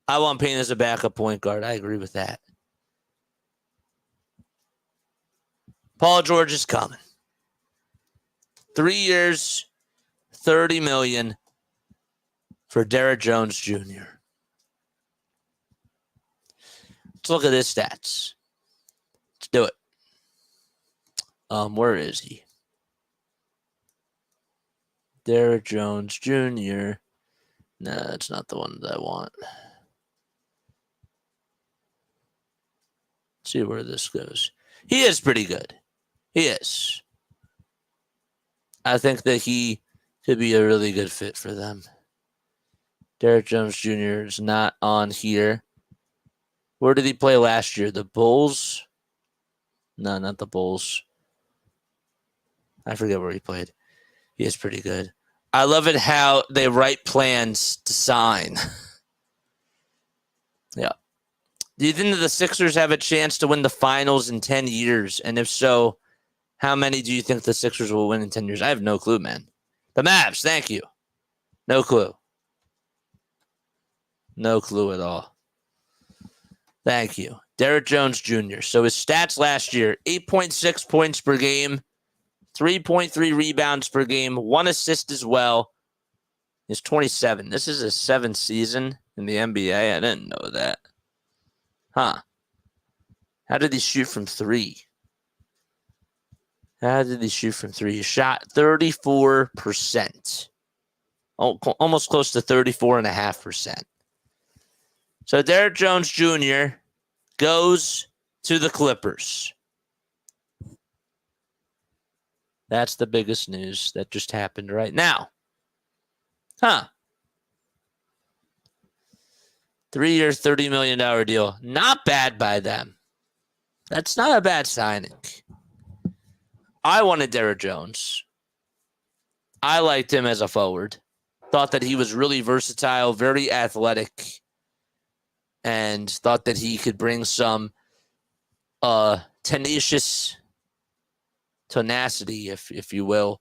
I want Payne as a backup point guard. I agree with that. Paul George is coming. 3 years, $30 million for Daryl Jones Jr. Let's look at his stats. Let's do it. Where is he? Daryl Jones Jr. No, that's not the one that I want. Let's see where this goes. He is pretty good. He is. I think that he could be a really good fit for them. Daryl Jones Jr. is not on here. Where did he play last year? The Bulls? No, not the Bulls. I forget where he played. He is pretty good. I love it how they write plans to sign. Yeah. Do you think that the Sixers have a chance to win the finals in 10 years? And if so, how many do you think the Sixers will win in 10 years? I have no clue, man. The Mavs, thank you. No clue. No clue at all. Thank you. Daryl Jones Jr. So his stats last year, 8.6 points per game, 3.3 rebounds per game, 1 assist as well. He's 27. This is his 7th season in the NBA. I didn't know that. Huh. How did he shoot from 3? He shot 34%. Almost close to 34.5%. So Daryl Jones Jr. goes to the Clippers. That's the biggest news that just happened right now. Huh. 3 years, $30 million deal. Not bad by them. That's not a bad signing. I wanted Daryl Jones. I liked him as a forward. Thought that he was really versatile, very athletic, and thought that he could bring some tenacity, if you will,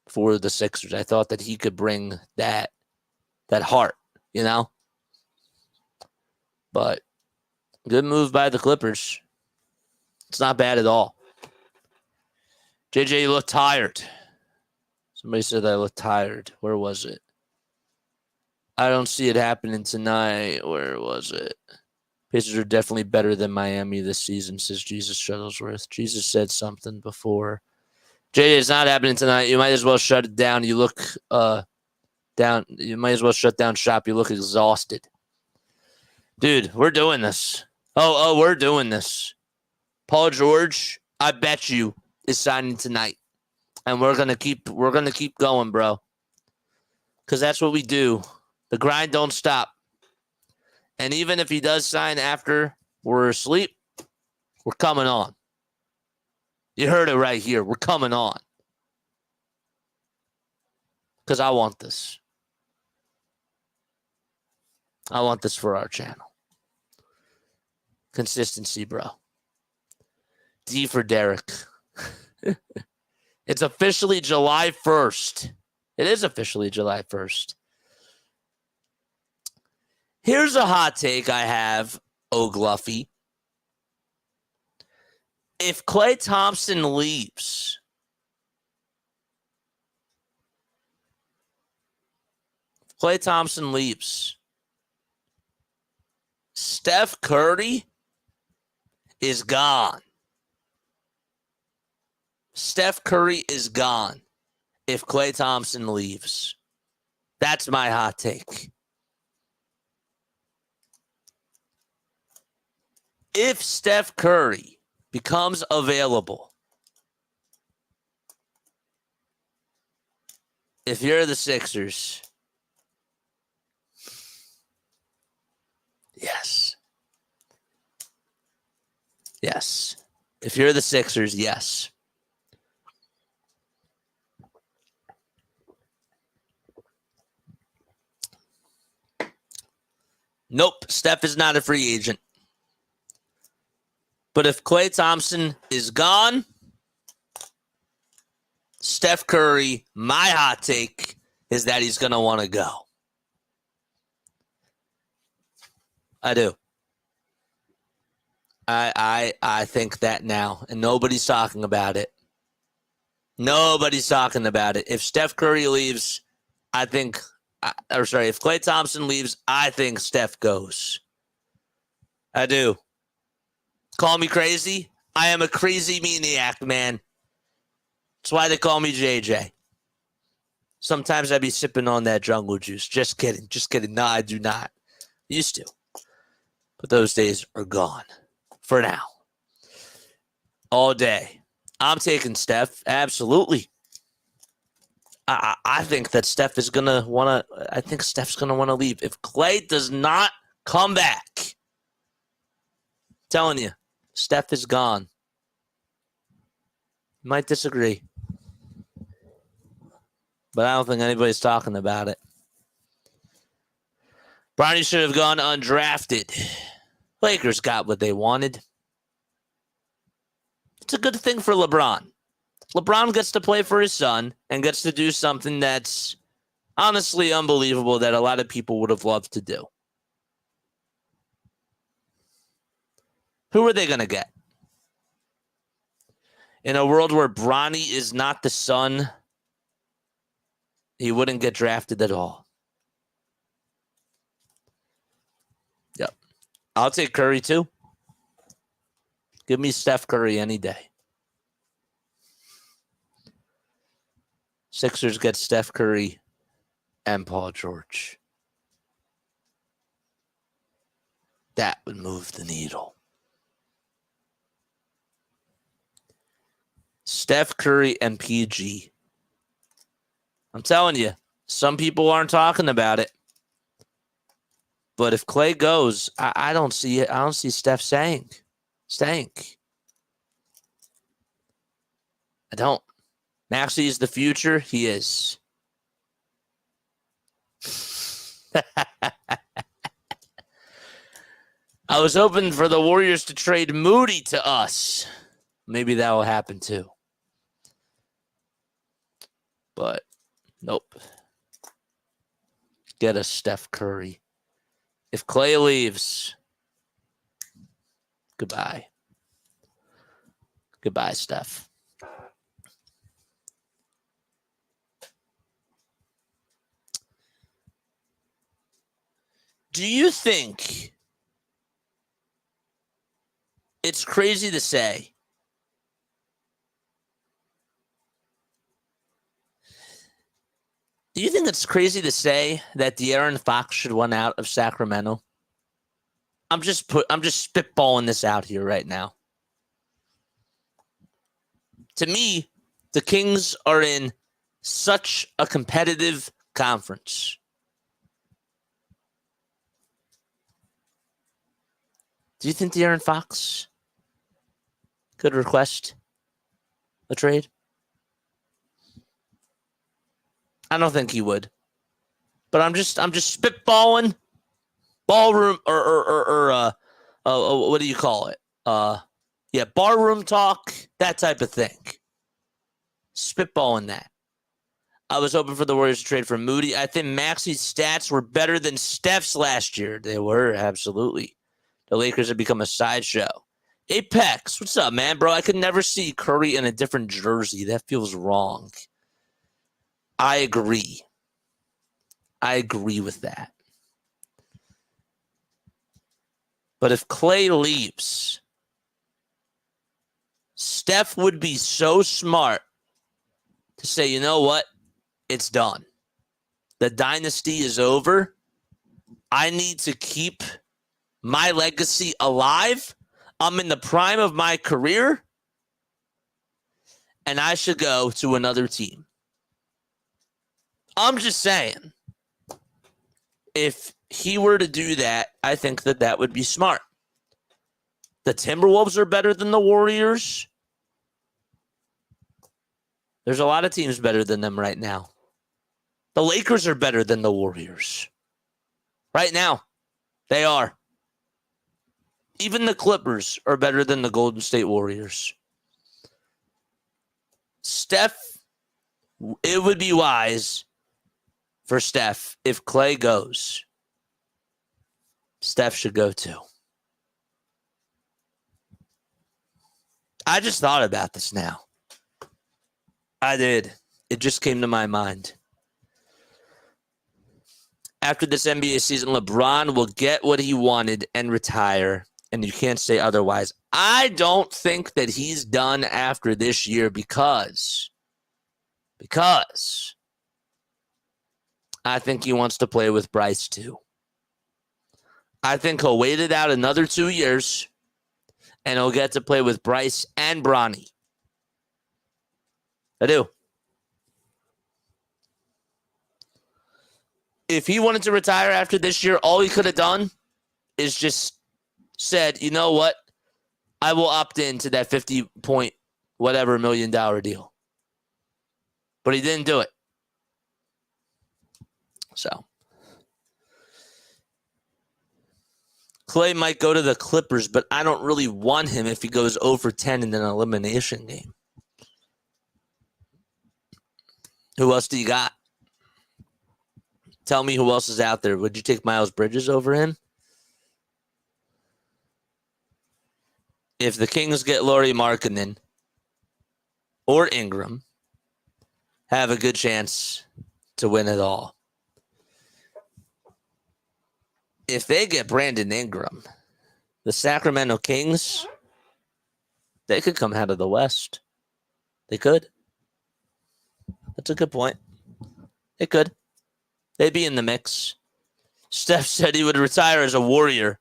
for the Sixers. I thought that he could bring that heart, you know? But good move by the Clippers. It's not bad at all. JJ, you look tired. Somebody said I look tired. Where was it? I don't see it happening tonight. Where was it? Pacers are definitely better than Miami this season, says Jesus Shuttlesworth. Jesus said something before. JJ, it's not happening tonight. You might as well shut it down. You look down. You might as well shut down shop. You look exhausted. Dude, we're doing this. Oh, we're doing this. Paul George, I bet you, is signing tonight. And we're gonna keep going, bro. Because that's what we do. The grind don't stop. And even if he does sign after we're asleep, we're coming on. You heard it right here. We're coming on. Because I want this. I want this for our channel. Consistency, bro. D for Derek. It's officially July 1st. It is officially July 1st. Here's a hot take I have, O'Gluffy. If Klay Thompson leaves, Steph Curry is gone. Steph Curry is gone if Klay Thompson leaves. That's my hot take. If Steph Curry becomes available, if you're the Sixers, yes. Yes. If you're the Sixers, yes. Nope, Steph is not a free agent. But if Klay Thompson is gone, Steph Curry, my hot take is that he's going to want to go. I do. I think that now, and nobody's talking about it. Nobody's talking about it. If Steph Curry leaves, if Klay Thompson leaves, I think Steph goes. I do. Call me crazy. I am a crazy maniac, man. That's why they call me JJ. Sometimes I be sipping on that jungle juice. Just kidding. Just kidding. No, I do not. Used to. But those days are gone. For now. All day. I'm taking Steph. Absolutely. I think that Steph is going to want to... I think Steph's going to want to leave. If Klay does not come back, I'm telling you, Steph is gone. You might disagree. But I don't think anybody's talking about it. Bronny should have gone undrafted. Lakers got what they wanted. It's a good thing for LeBron. LeBron gets to play for his son and gets to do something that's honestly unbelievable that a lot of people would have loved to do. Who are they going to get? In a world where Bronny is not the son, he wouldn't get drafted at all. Yep. I'll take Curry too. Give me Steph Curry any day. Sixers get Steph Curry and Paul George. That would move the needle. Steph Curry and PG. I'm telling you, some people aren't talking about it. But if Klay goes, I don't see it. I don't see Steph staying. I don't. Maxey is the future. He is. I was hoping for the Warriors to trade Moody to us. Maybe that will happen too. But nope. Get a Steph Curry. If Klay leaves, goodbye. Goodbye, Steph. Do you think it's crazy to say Do you think it's crazy to say that De'Aaron Fox should run out of Sacramento? I'm just spitballing this out here right now. To me, the Kings are in such a competitive conference. Do you think De'Aaron Fox could request a trade? I don't think he would. But I'm just spitballing. Ballroom or what do you call it? Barroom talk, that type of thing. Spitballing that. I was hoping for the Warriors to trade for Moody. I think Maxey's stats were better than Steph's last year. They were, absolutely. The Lakers have become a sideshow. Apex, what's up, man? Bro, I could never see Curry in a different jersey. That feels wrong. I agree. I agree with that. But if Klay leaves, Steph would be so smart to say, you know what? It's done. The dynasty is over. I need to keep my legacy alive. I'm in the prime of my career, and I should go to another team. I'm just saying, if he were to do that, I think that would be smart. The Timberwolves are better than the Warriors. There's a lot of teams better than them right now. The Lakers are better than the Warriors. Right now, they are. Even the Clippers are better than the Golden State Warriors. Steph, it would be wise for Steph if Clay goes. Steph should go too. I just thought about this now. I did. It just came to my mind. After this NBA season, LeBron will get what he wanted and retire, and you can't say otherwise. I don't think that he's done after this year because I think he wants to play with Bryce too. I think he'll wait it out another 2 years, and he'll get to play with Bryce and Bronny. I do. If he wanted to retire after this year, all he could have done is just said, you know what? I will opt into that 50 point whatever $1 million deal. But he didn't do it. So Clay might go to the Clippers, but I don't really want him if he goes 0-10 in an elimination game. Who else do you got? Tell me who else is out there. Would you take Miles Bridges over him? If the Kings get Lauri Markkanen or Ingram, have a good chance to win it all. If they get Brandon Ingram, the Sacramento Kings, they could come out of the West. They could. That's a good point. They could. They'd be in the mix. Steph said he would retire as a Warrior,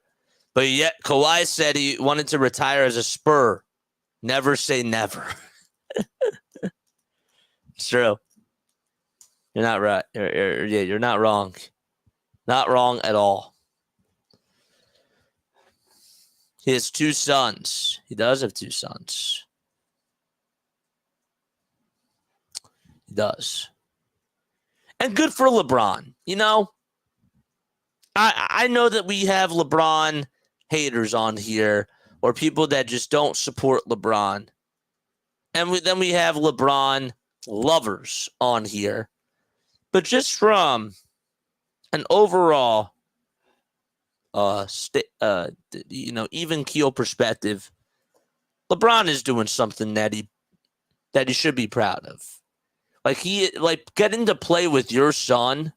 but yet Kawhi said he wanted to retire as a Spur. Never say never. It's true. You're not right. You're not wrong. Not wrong at all. He has 2 sons. He does have 2 sons. He does. And good for LeBron. You know, I know that we have LeBron haters on here or people that just don't support LeBron. And then we have LeBron lovers on here. But just from an overall even keel perspective, LeBron is doing something that he should be proud of. Getting to play with your son.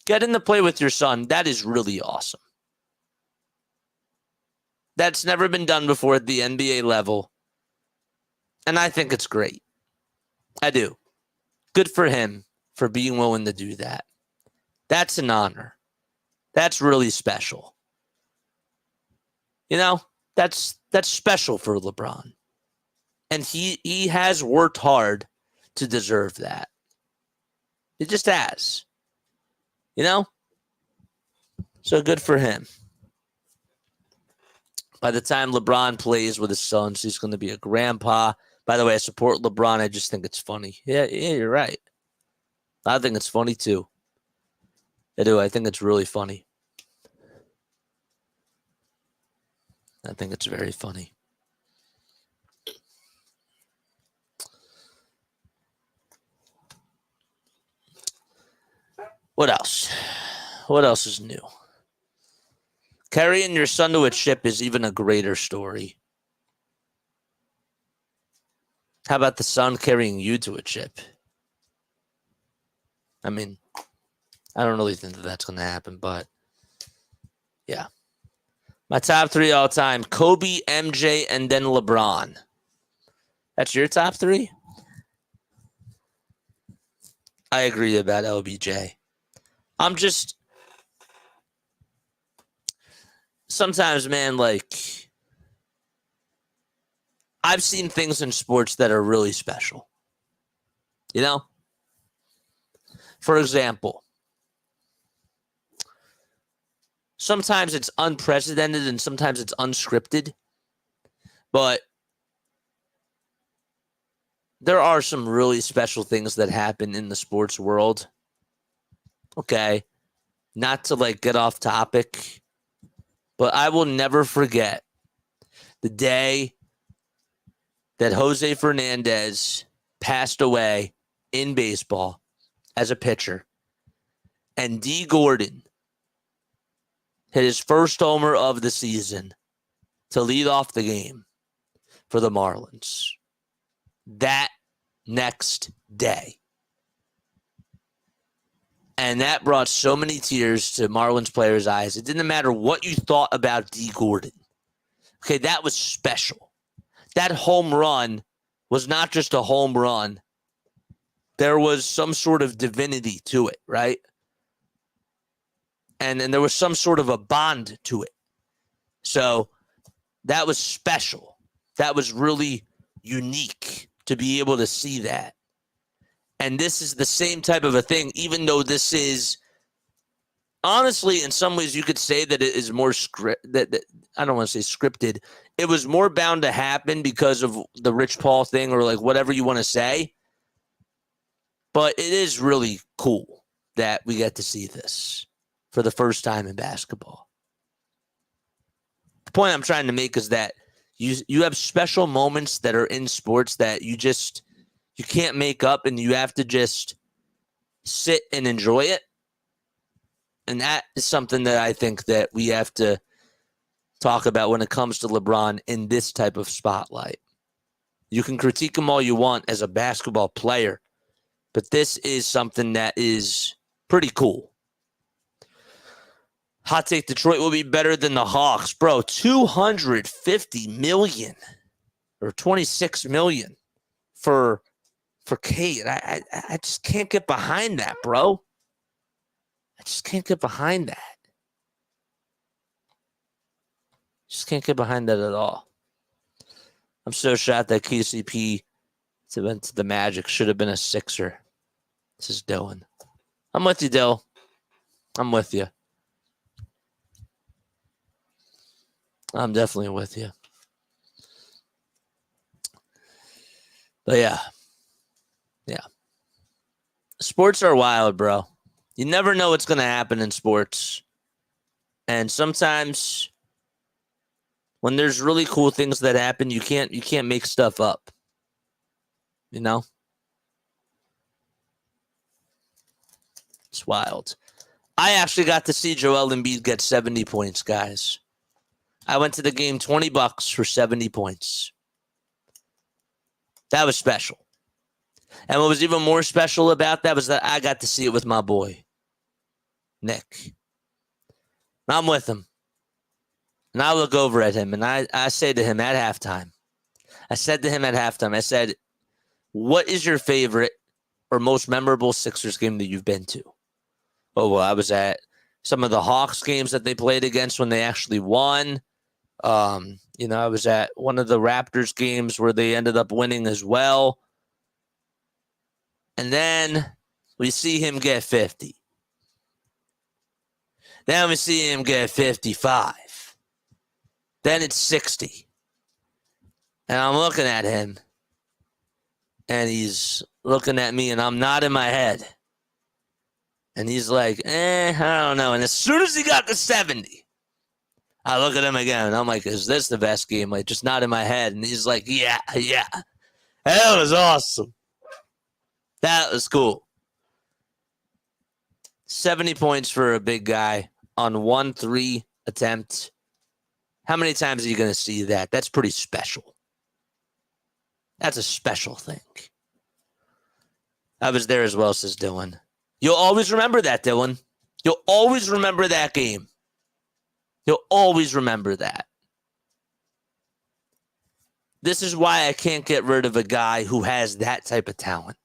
That is really awesome. That's never been done before at the NBA level. And I think it's great. I do. Good for him for being willing to do that. That's an honor. That's really special. You know, that's special for LeBron. And he has worked hard to deserve that. He just has. You know? So good for him. By the time LeBron plays with his sons, he's going to be a grandpa. By the way, I support LeBron. I just think it's funny. Yeah, you're right. I think it's funny too. I do. I think it's really funny. I think it's very funny. What else? What else is new? Carrying your son to a ship is even a greater story. How about the son carrying you to a ship? I mean, I don't really think that that's going to happen, but yeah. My top 3 all time, Kobe, MJ, and then LeBron. That's your top three? I agree about LBJ. I'm just... Sometimes, man, like... I've seen things in sports that are really special. You know? For example, sometimes it's unprecedented and sometimes it's unscripted, but there are some really special things that happen in the sports world. Okay, not to like get off topic, but I will never forget the day that Jose Fernandez passed away in baseball as a pitcher, and D. Gordon hit his first homer of the season to lead off the game for the Marlins. That next day. And that brought so many tears to Marlins players' eyes. It didn't matter what you thought about D. Gordon. Okay, that was special. That home run was not just a home run. There was some sort of divinity to it, right? And there was some sort of a bond to it. So that was special. That was really unique to be able to see that. And this is the same type of a thing, even though this is, honestly, in some ways you could say that it is more that I don't want to say scripted. It was more bound to happen because of the Rich Paul thing or like whatever you want to say. But it is really cool that we get to see this for the first time in basketball. The point I'm trying to make is that you have special moments that are in sports that you can't make up, and you have to just sit and enjoy it. And that is something that I think that we have to talk about when it comes to LeBron in this type of spotlight. You can critique him all you want as a basketball player, but this is something that is pretty cool. Hot take: Detroit will be better than the Hawks. Bro, $250 million or $26 million for Kate. I just can't get behind that, bro. I just can't get behind that. Just can't get behind that at all. I'm so shocked that KCP went to the Magic. Should have been a Sixer. This is Dylan. I'm with you, Dill. I'm with you. I'm definitely with you. But yeah. Sports are wild, bro. You never know what's going to happen in sports. And sometimes when there's really cool things that happen, you can't make stuff up. You know? It's wild. I actually got to see Joel Embiid get 70 points, guys. I went to the game, $20 for 70 points. That was special. And what was even more special about that was that I got to see it with my boy, Nick. I'm with him. And I look over at him, and I say to him at halftime, I said, what is your favorite or most memorable Sixers game that you've been to? Oh, well, I was at some of the Hawks games that they played against when they actually won. I was at one of the Raptors games where they ended up winning as well. And then we see him get 50. Then we see him get 55. Then it's 60. And I'm looking at him. And he's looking at me, and I'm nodding my head. And he's like, I don't know. And as soon as he got to 70, I look at him again, and I'm like, is this the best game? Like, just nodding my head. And he's like, yeah. That was awesome. That was cool. 70 points for a big guy on 1-3 attempt. How many times are you going to see that? That's pretty special. That's a special thing. I was there as well, says Dylan. You'll always remember that, Dylan. You'll always remember that game. You'll always remember that. This is why I can't get rid of a guy who has that type of talent.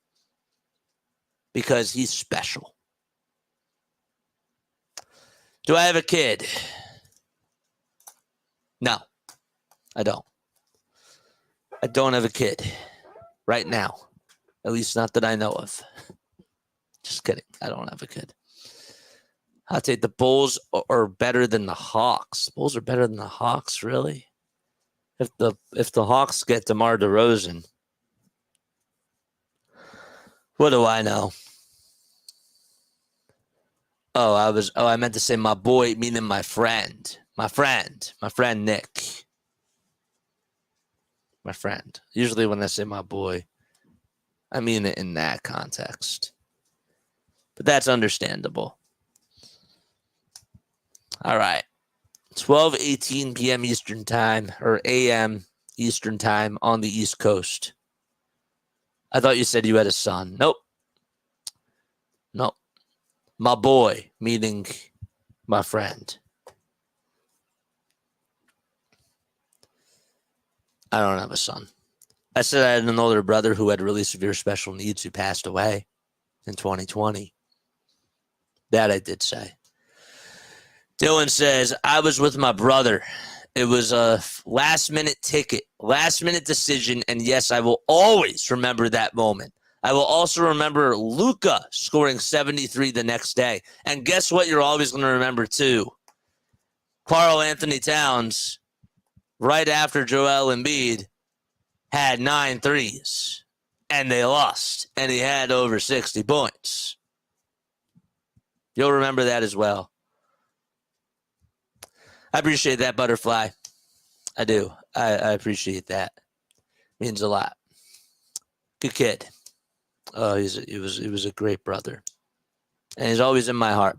Because he's special. Do I have a kid? No, I don't. I don't have a kid right now. At least not that I know of. Just kidding. I don't have a kid. I'll take the Bulls are better than the Hawks. Bulls are better than the Hawks, really? If the Hawks get DeMar DeRozan, what do I know? I meant to say my boy, meaning my friend. My friend Nick. My friend. Usually when I say my boy, I mean it in that context. But that's understandable. All right. 12:18 p.m. Eastern Time, or a.m. Eastern Time on the East Coast. I thought you said you had a son. Nope. My boy, meaning my friend. I don't have a son. I said I had an older brother who had really severe special needs who passed away in 2020. That I did say. Dylan says, I was with my brother. It was a last-minute ticket, last-minute decision, and yes, I will always remember that moment. I will also remember Luka scoring 73 the next day. And guess what you're always going to remember, too? Karl Anthony Towns, right after Joel Embiid, had 9 threes, and they lost, and he had over 60 points. You'll remember that as well. I appreciate that, Butterfly. I do. I appreciate that. Means a lot. Good kid. Oh, he was a great brother. And he's always in my heart.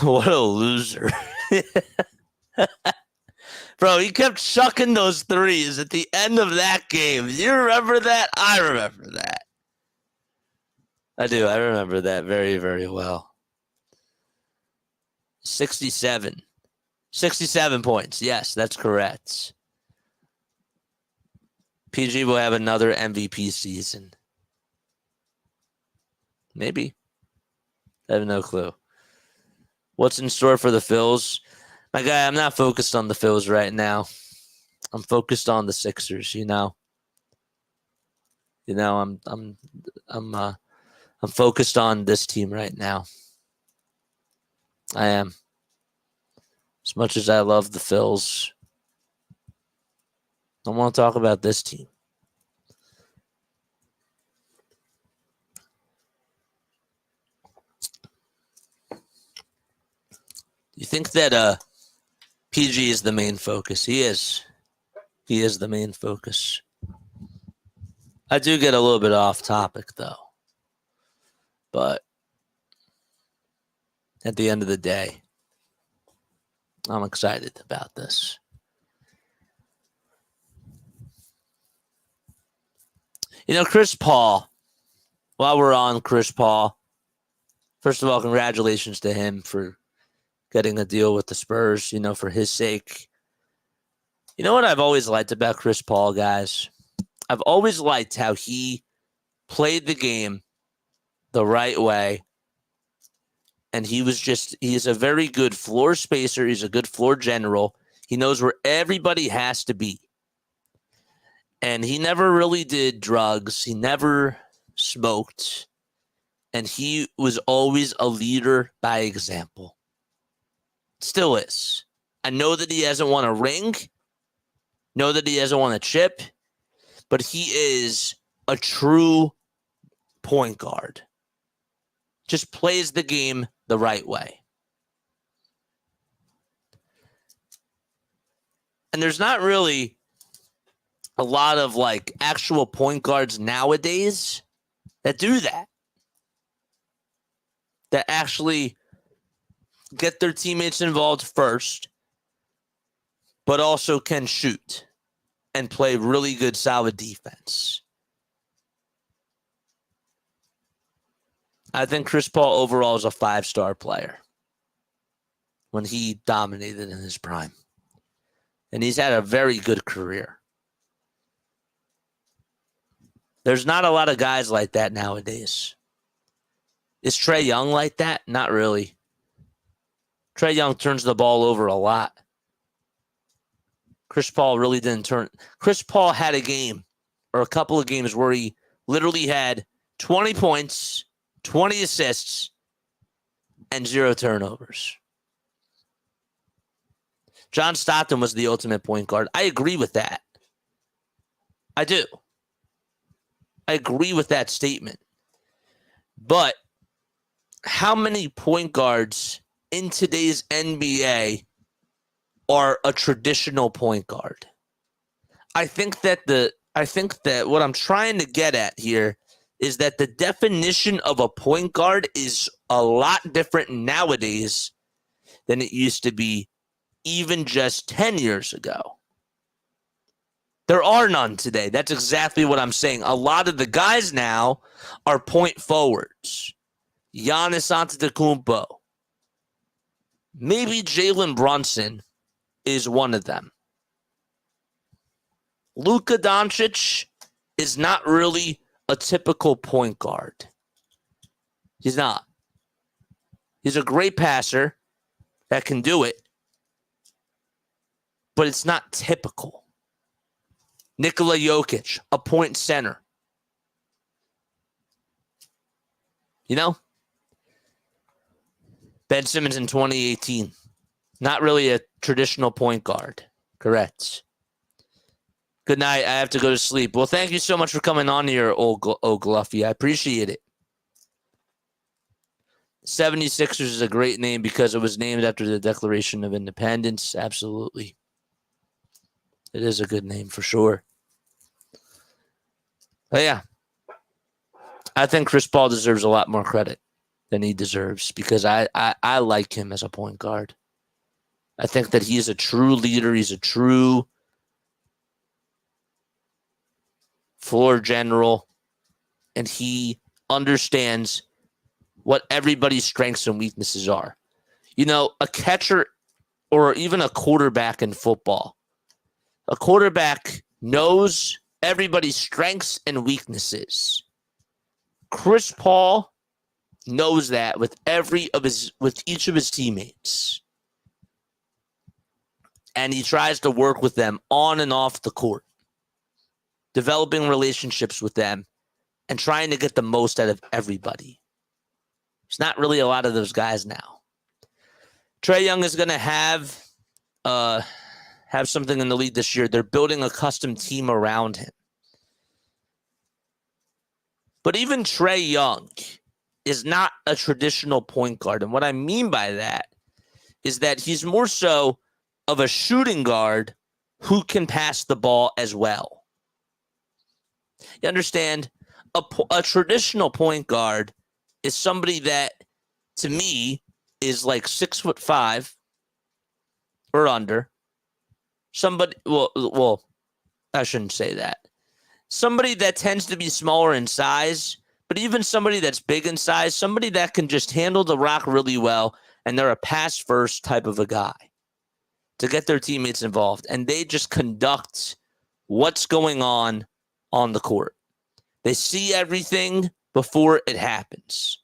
What a loser. Bro, he kept chucking those threes at the end of that game. You remember that? I remember that. I do. I remember that very, very well. 67 points. Yes, that's correct. PG will have another MVP season. Maybe. I have no clue. What's in store for the Phils? My guy, I'm not focused on the Phils right now. I'm focused on the Sixers, I'm focused on this team right now. I am. As much as I love the Phils, I want to talk about this team. You think that PG is the main focus? He is. He is the main focus. I do get a little bit off topic, though. But at the end of the day, I'm excited about this. Chris Paul, while we're on Chris Paul, first of all, congratulations to him for getting a deal with the Spurs, for his sake. You know what I've always liked about Chris Paul, guys? I've always liked how he played the game the right way. And he's a very good floor spacer. He's a good floor general. He knows where everybody has to be. And he never really did drugs. He never smoked. And he was always a leader by example. Still is. I know that he hasn't won a ring. Know that he hasn't won a chip. But he is a true point guard. Just plays the game the right way. And there's not really a lot of actual point guards nowadays that do that. That actually get their teammates involved first, but also can shoot and play really good, solid defense. I think Chris Paul overall is a 5-star player when he dominated in his prime. and he's had a very good career. There's not a lot of guys like that nowadays. Is Trae Young like that? Not really. Trae Young turns the ball over a lot. Chris Paul really didn't turn. Chris Paul had a game or a couple of games where he literally had 20 points, 20 assists, and 0 turnovers. John Stockton was the ultimate point guard. I agree with that. I do. I agree with that statement. But how many point guards in today's NBA are a traditional point guard? I think that what I'm trying to get at here is that the definition of a point guard is a lot different nowadays than it used to be even just 10 years ago. There are none today. That's exactly what I'm saying. A lot of the guys now are point forwards. Giannis Antetokounmpo. Maybe Jalen Brunson is one of them. Luka Doncic is not really a typical point guard. He's not. He's a great passer that can do it, but it's not typical. Nikola Jokic, a point center. You know? Ben Simmons in 2018. Not really a traditional point guard. Correct. Good night. I have to go to sleep. Well, thank you so much for coming on here, old Gluffy. I appreciate it. 76ers is a great name because it was named after the Declaration of Independence. Absolutely. It is a good name for sure. But yeah, I think Chris Paul deserves a lot more credit than he deserves because I like him as a point guard. I think that he's a true leader. He's a true floor general, and he understands what everybody's strengths and weaknesses are. You know, a catcher or even a quarterback in football, a quarterback knows everybody's strengths and weaknesses. Chris Paul knows that with each of his teammates. And he tries to work with them on and off the court, developing relationships with them and trying to get the most out of everybody. There's not really a lot of those guys now. Trae Young is going to have something in the league this year. They're building a custom team around him. But even Trae Young is not a traditional point guard. And what I mean by that is that he's more so of a shooting guard who can pass the ball as well. You understand? A traditional point guard is somebody that, to me, is like 6'5" or under. Somebody, well, I shouldn't say that. Somebody that tends to be smaller in size, but even somebody that's big in size, somebody that can just handle the rock really well, and they're a pass-first type of a guy to get their teammates involved, and they just conduct what's going on the court. They see everything before it happens.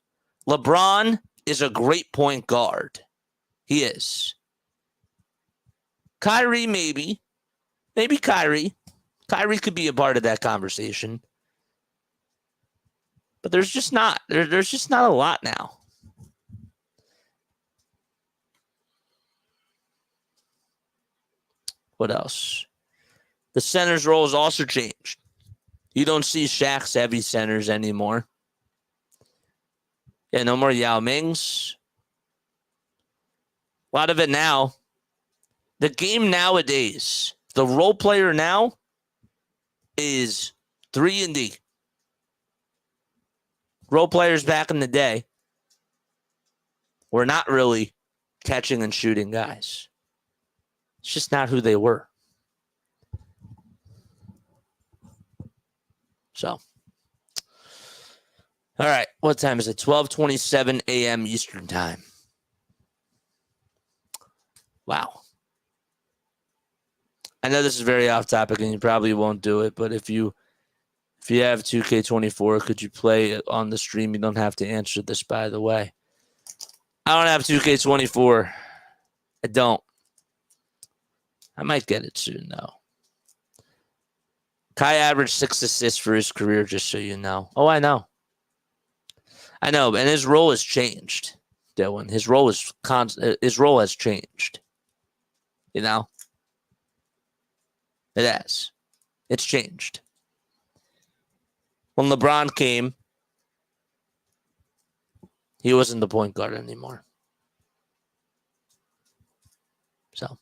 LeBron is a great point guard. He is. Kyrie, maybe. Maybe Kyrie. Kyrie could be a part of that conversation. But there's just not. There's just not a lot now. What else? The center's role has also changed. You don't see Shaq's heavy centers anymore. Yeah, no more Yao Mings. A lot of it now. The game nowadays, the role player now is 3-and-D. Role players back in the day were not really catching and shooting guys. It's just not who they were. So, all right, what time is it? 12:27 a.m. Eastern Time. Wow. I know this is very off topic and you probably won't do it, but if you have 2K24, could you play it on the stream? You don't have to answer this, by the way. I don't have 2K24. I don't. I might get it soon, though. Kai averaged 6 assists for his career, just so you know. Oh, I know. I know, and his role has changed, Dylan. His role has changed. You know? It has. It's changed. When LeBron came, he wasn't the point guard anymore. So.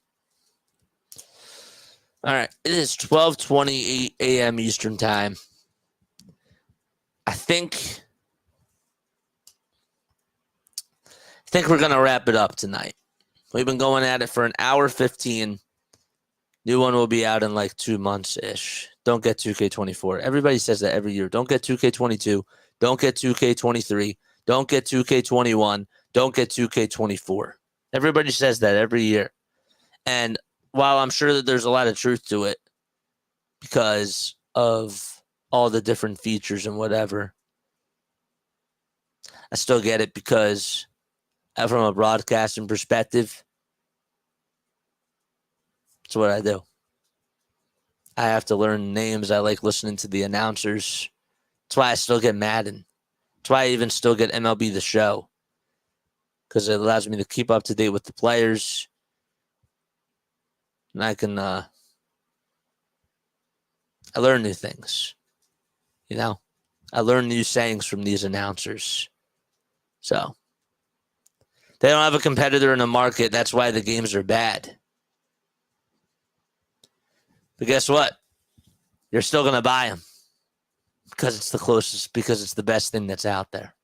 All right. It is 12:28 a.m. Eastern time. I think we're going to wrap it up tonight. We've been going at it for an hour 15. New one will be out in like 2 months-ish. Don't get 2K24. Everybody says that every year. Don't get 2K22. Don't get 2K23. Don't get 2K21. Don't get 2K24. Everybody says that every year. And while I'm sure that there's a lot of truth to it because of all the different features and whatever, I still get it because from a broadcasting perspective, that's what I do. I have to learn names. I like listening to the announcers. That's why I still get Madden. That's why I even still get MLB The Show. Because it allows me to keep up to date with the players. And I can, I learn new things. You know? I learn new sayings from these announcers. So, they don't have a competitor in the market. That's why the games are bad. But guess what? You're still going to buy them. Because it's the closest, because it's the best thing that's out there.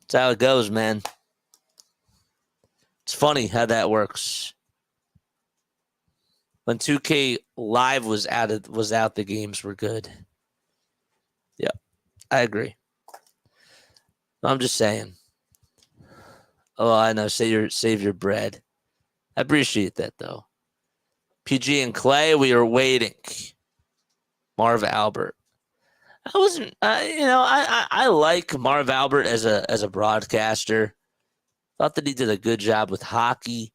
That's how it goes, man. It's funny how that works. When 2K Live was out, the games were good. Yeah, I agree. I'm just saying. Oh, I know. Save your bread. I appreciate that, though. PG and Clay, we are waiting. Marv Albert. I wasn't, I like Marv Albert as a broadcaster. Thought that he did a good job with hockey,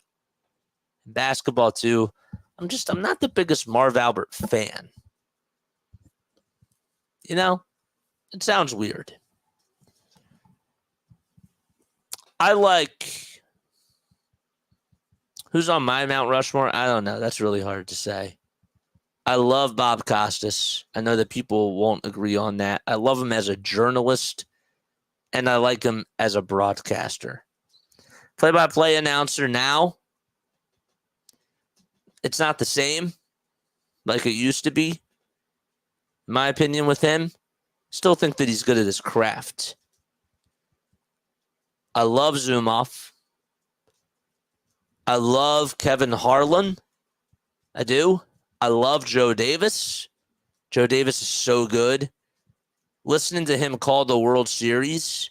basketball too. I'm not the biggest Marv Albert fan. You know, it sounds weird. I like. Who's on my Mount Rushmore? I don't know. That's really hard to say. I love Bob Costas. I know that people won't agree on that. I love him as a journalist, and I like him as a broadcaster. Play-by-play announcer now, it's not the same like it used to be, in my opinion, with him. Still think that he's good at his craft. I love Zumoff. I love Kevin Harlan. I do. I love Joe Davis. Joe Davis is so good. Listening to him call the World Series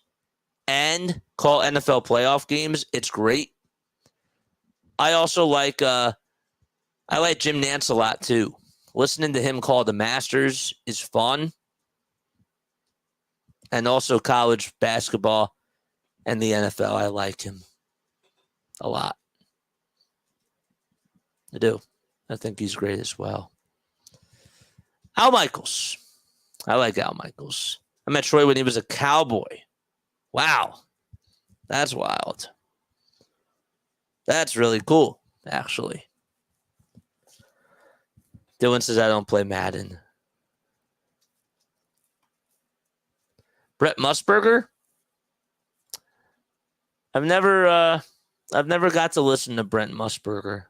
and call NFL playoff games, it's great. I also like Jim Nantz a lot too. Listening to him call the Masters is fun. And also college basketball and the NFL, I like him a lot. I do. I think he's great as well. Al Michaels. I like Al Michaels. I met Troy when he was a Cowboy. Wow. That's wild. That's really cool, actually. Dylan says I don't play Madden. Brett Musburger? I've never got to listen to Brent Musburger.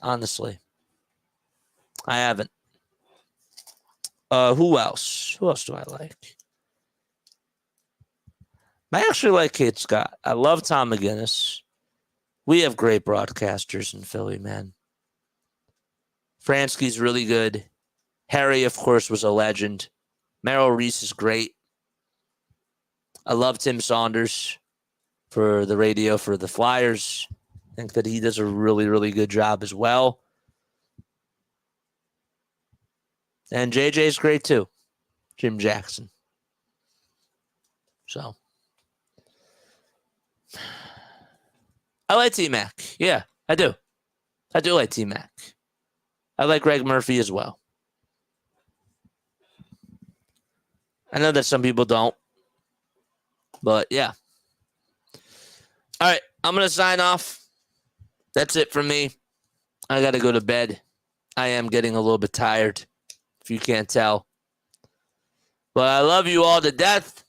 Honestly. I haven't. Who else? Who else do I like? I actually like Kate Scott. I love Tom McGinnis. We have great broadcasters in Philly, man. Fransky's really good. Harry, of course, was a legend. Merrill Reese is great. I love Tim Saunders. for the radio for the Flyers. I think that he does a really, really good job as well. And JJ's great too, Jim Jackson. So, I like T-Mac. Yeah, I do. I do like T-Mac. I like Greg Murphy as well. I know that some people don't, but yeah. All right, I'm going to sign off. That's it from me. I got to go to bed. I am getting a little bit tired, if you can't tell. But I love you all to death.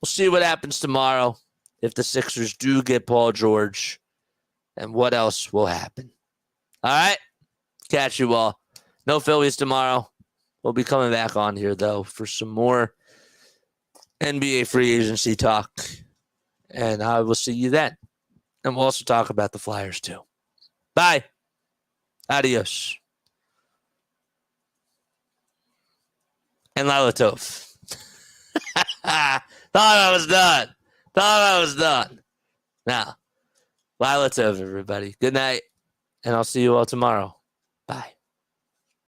We'll see what happens tomorrow if the Sixers do get Paul George and what else will happen. All right? Catch you all. No Phillies tomorrow. We'll be coming back on here, though, for some more NBA free agency talk. And I will see you then. And we'll also talk about the Flyers, too. Bye. Adios. And Lila Tov. Thought I was done. Now, Lila Tov, everybody. Good night. And I'll see you all tomorrow. Bye.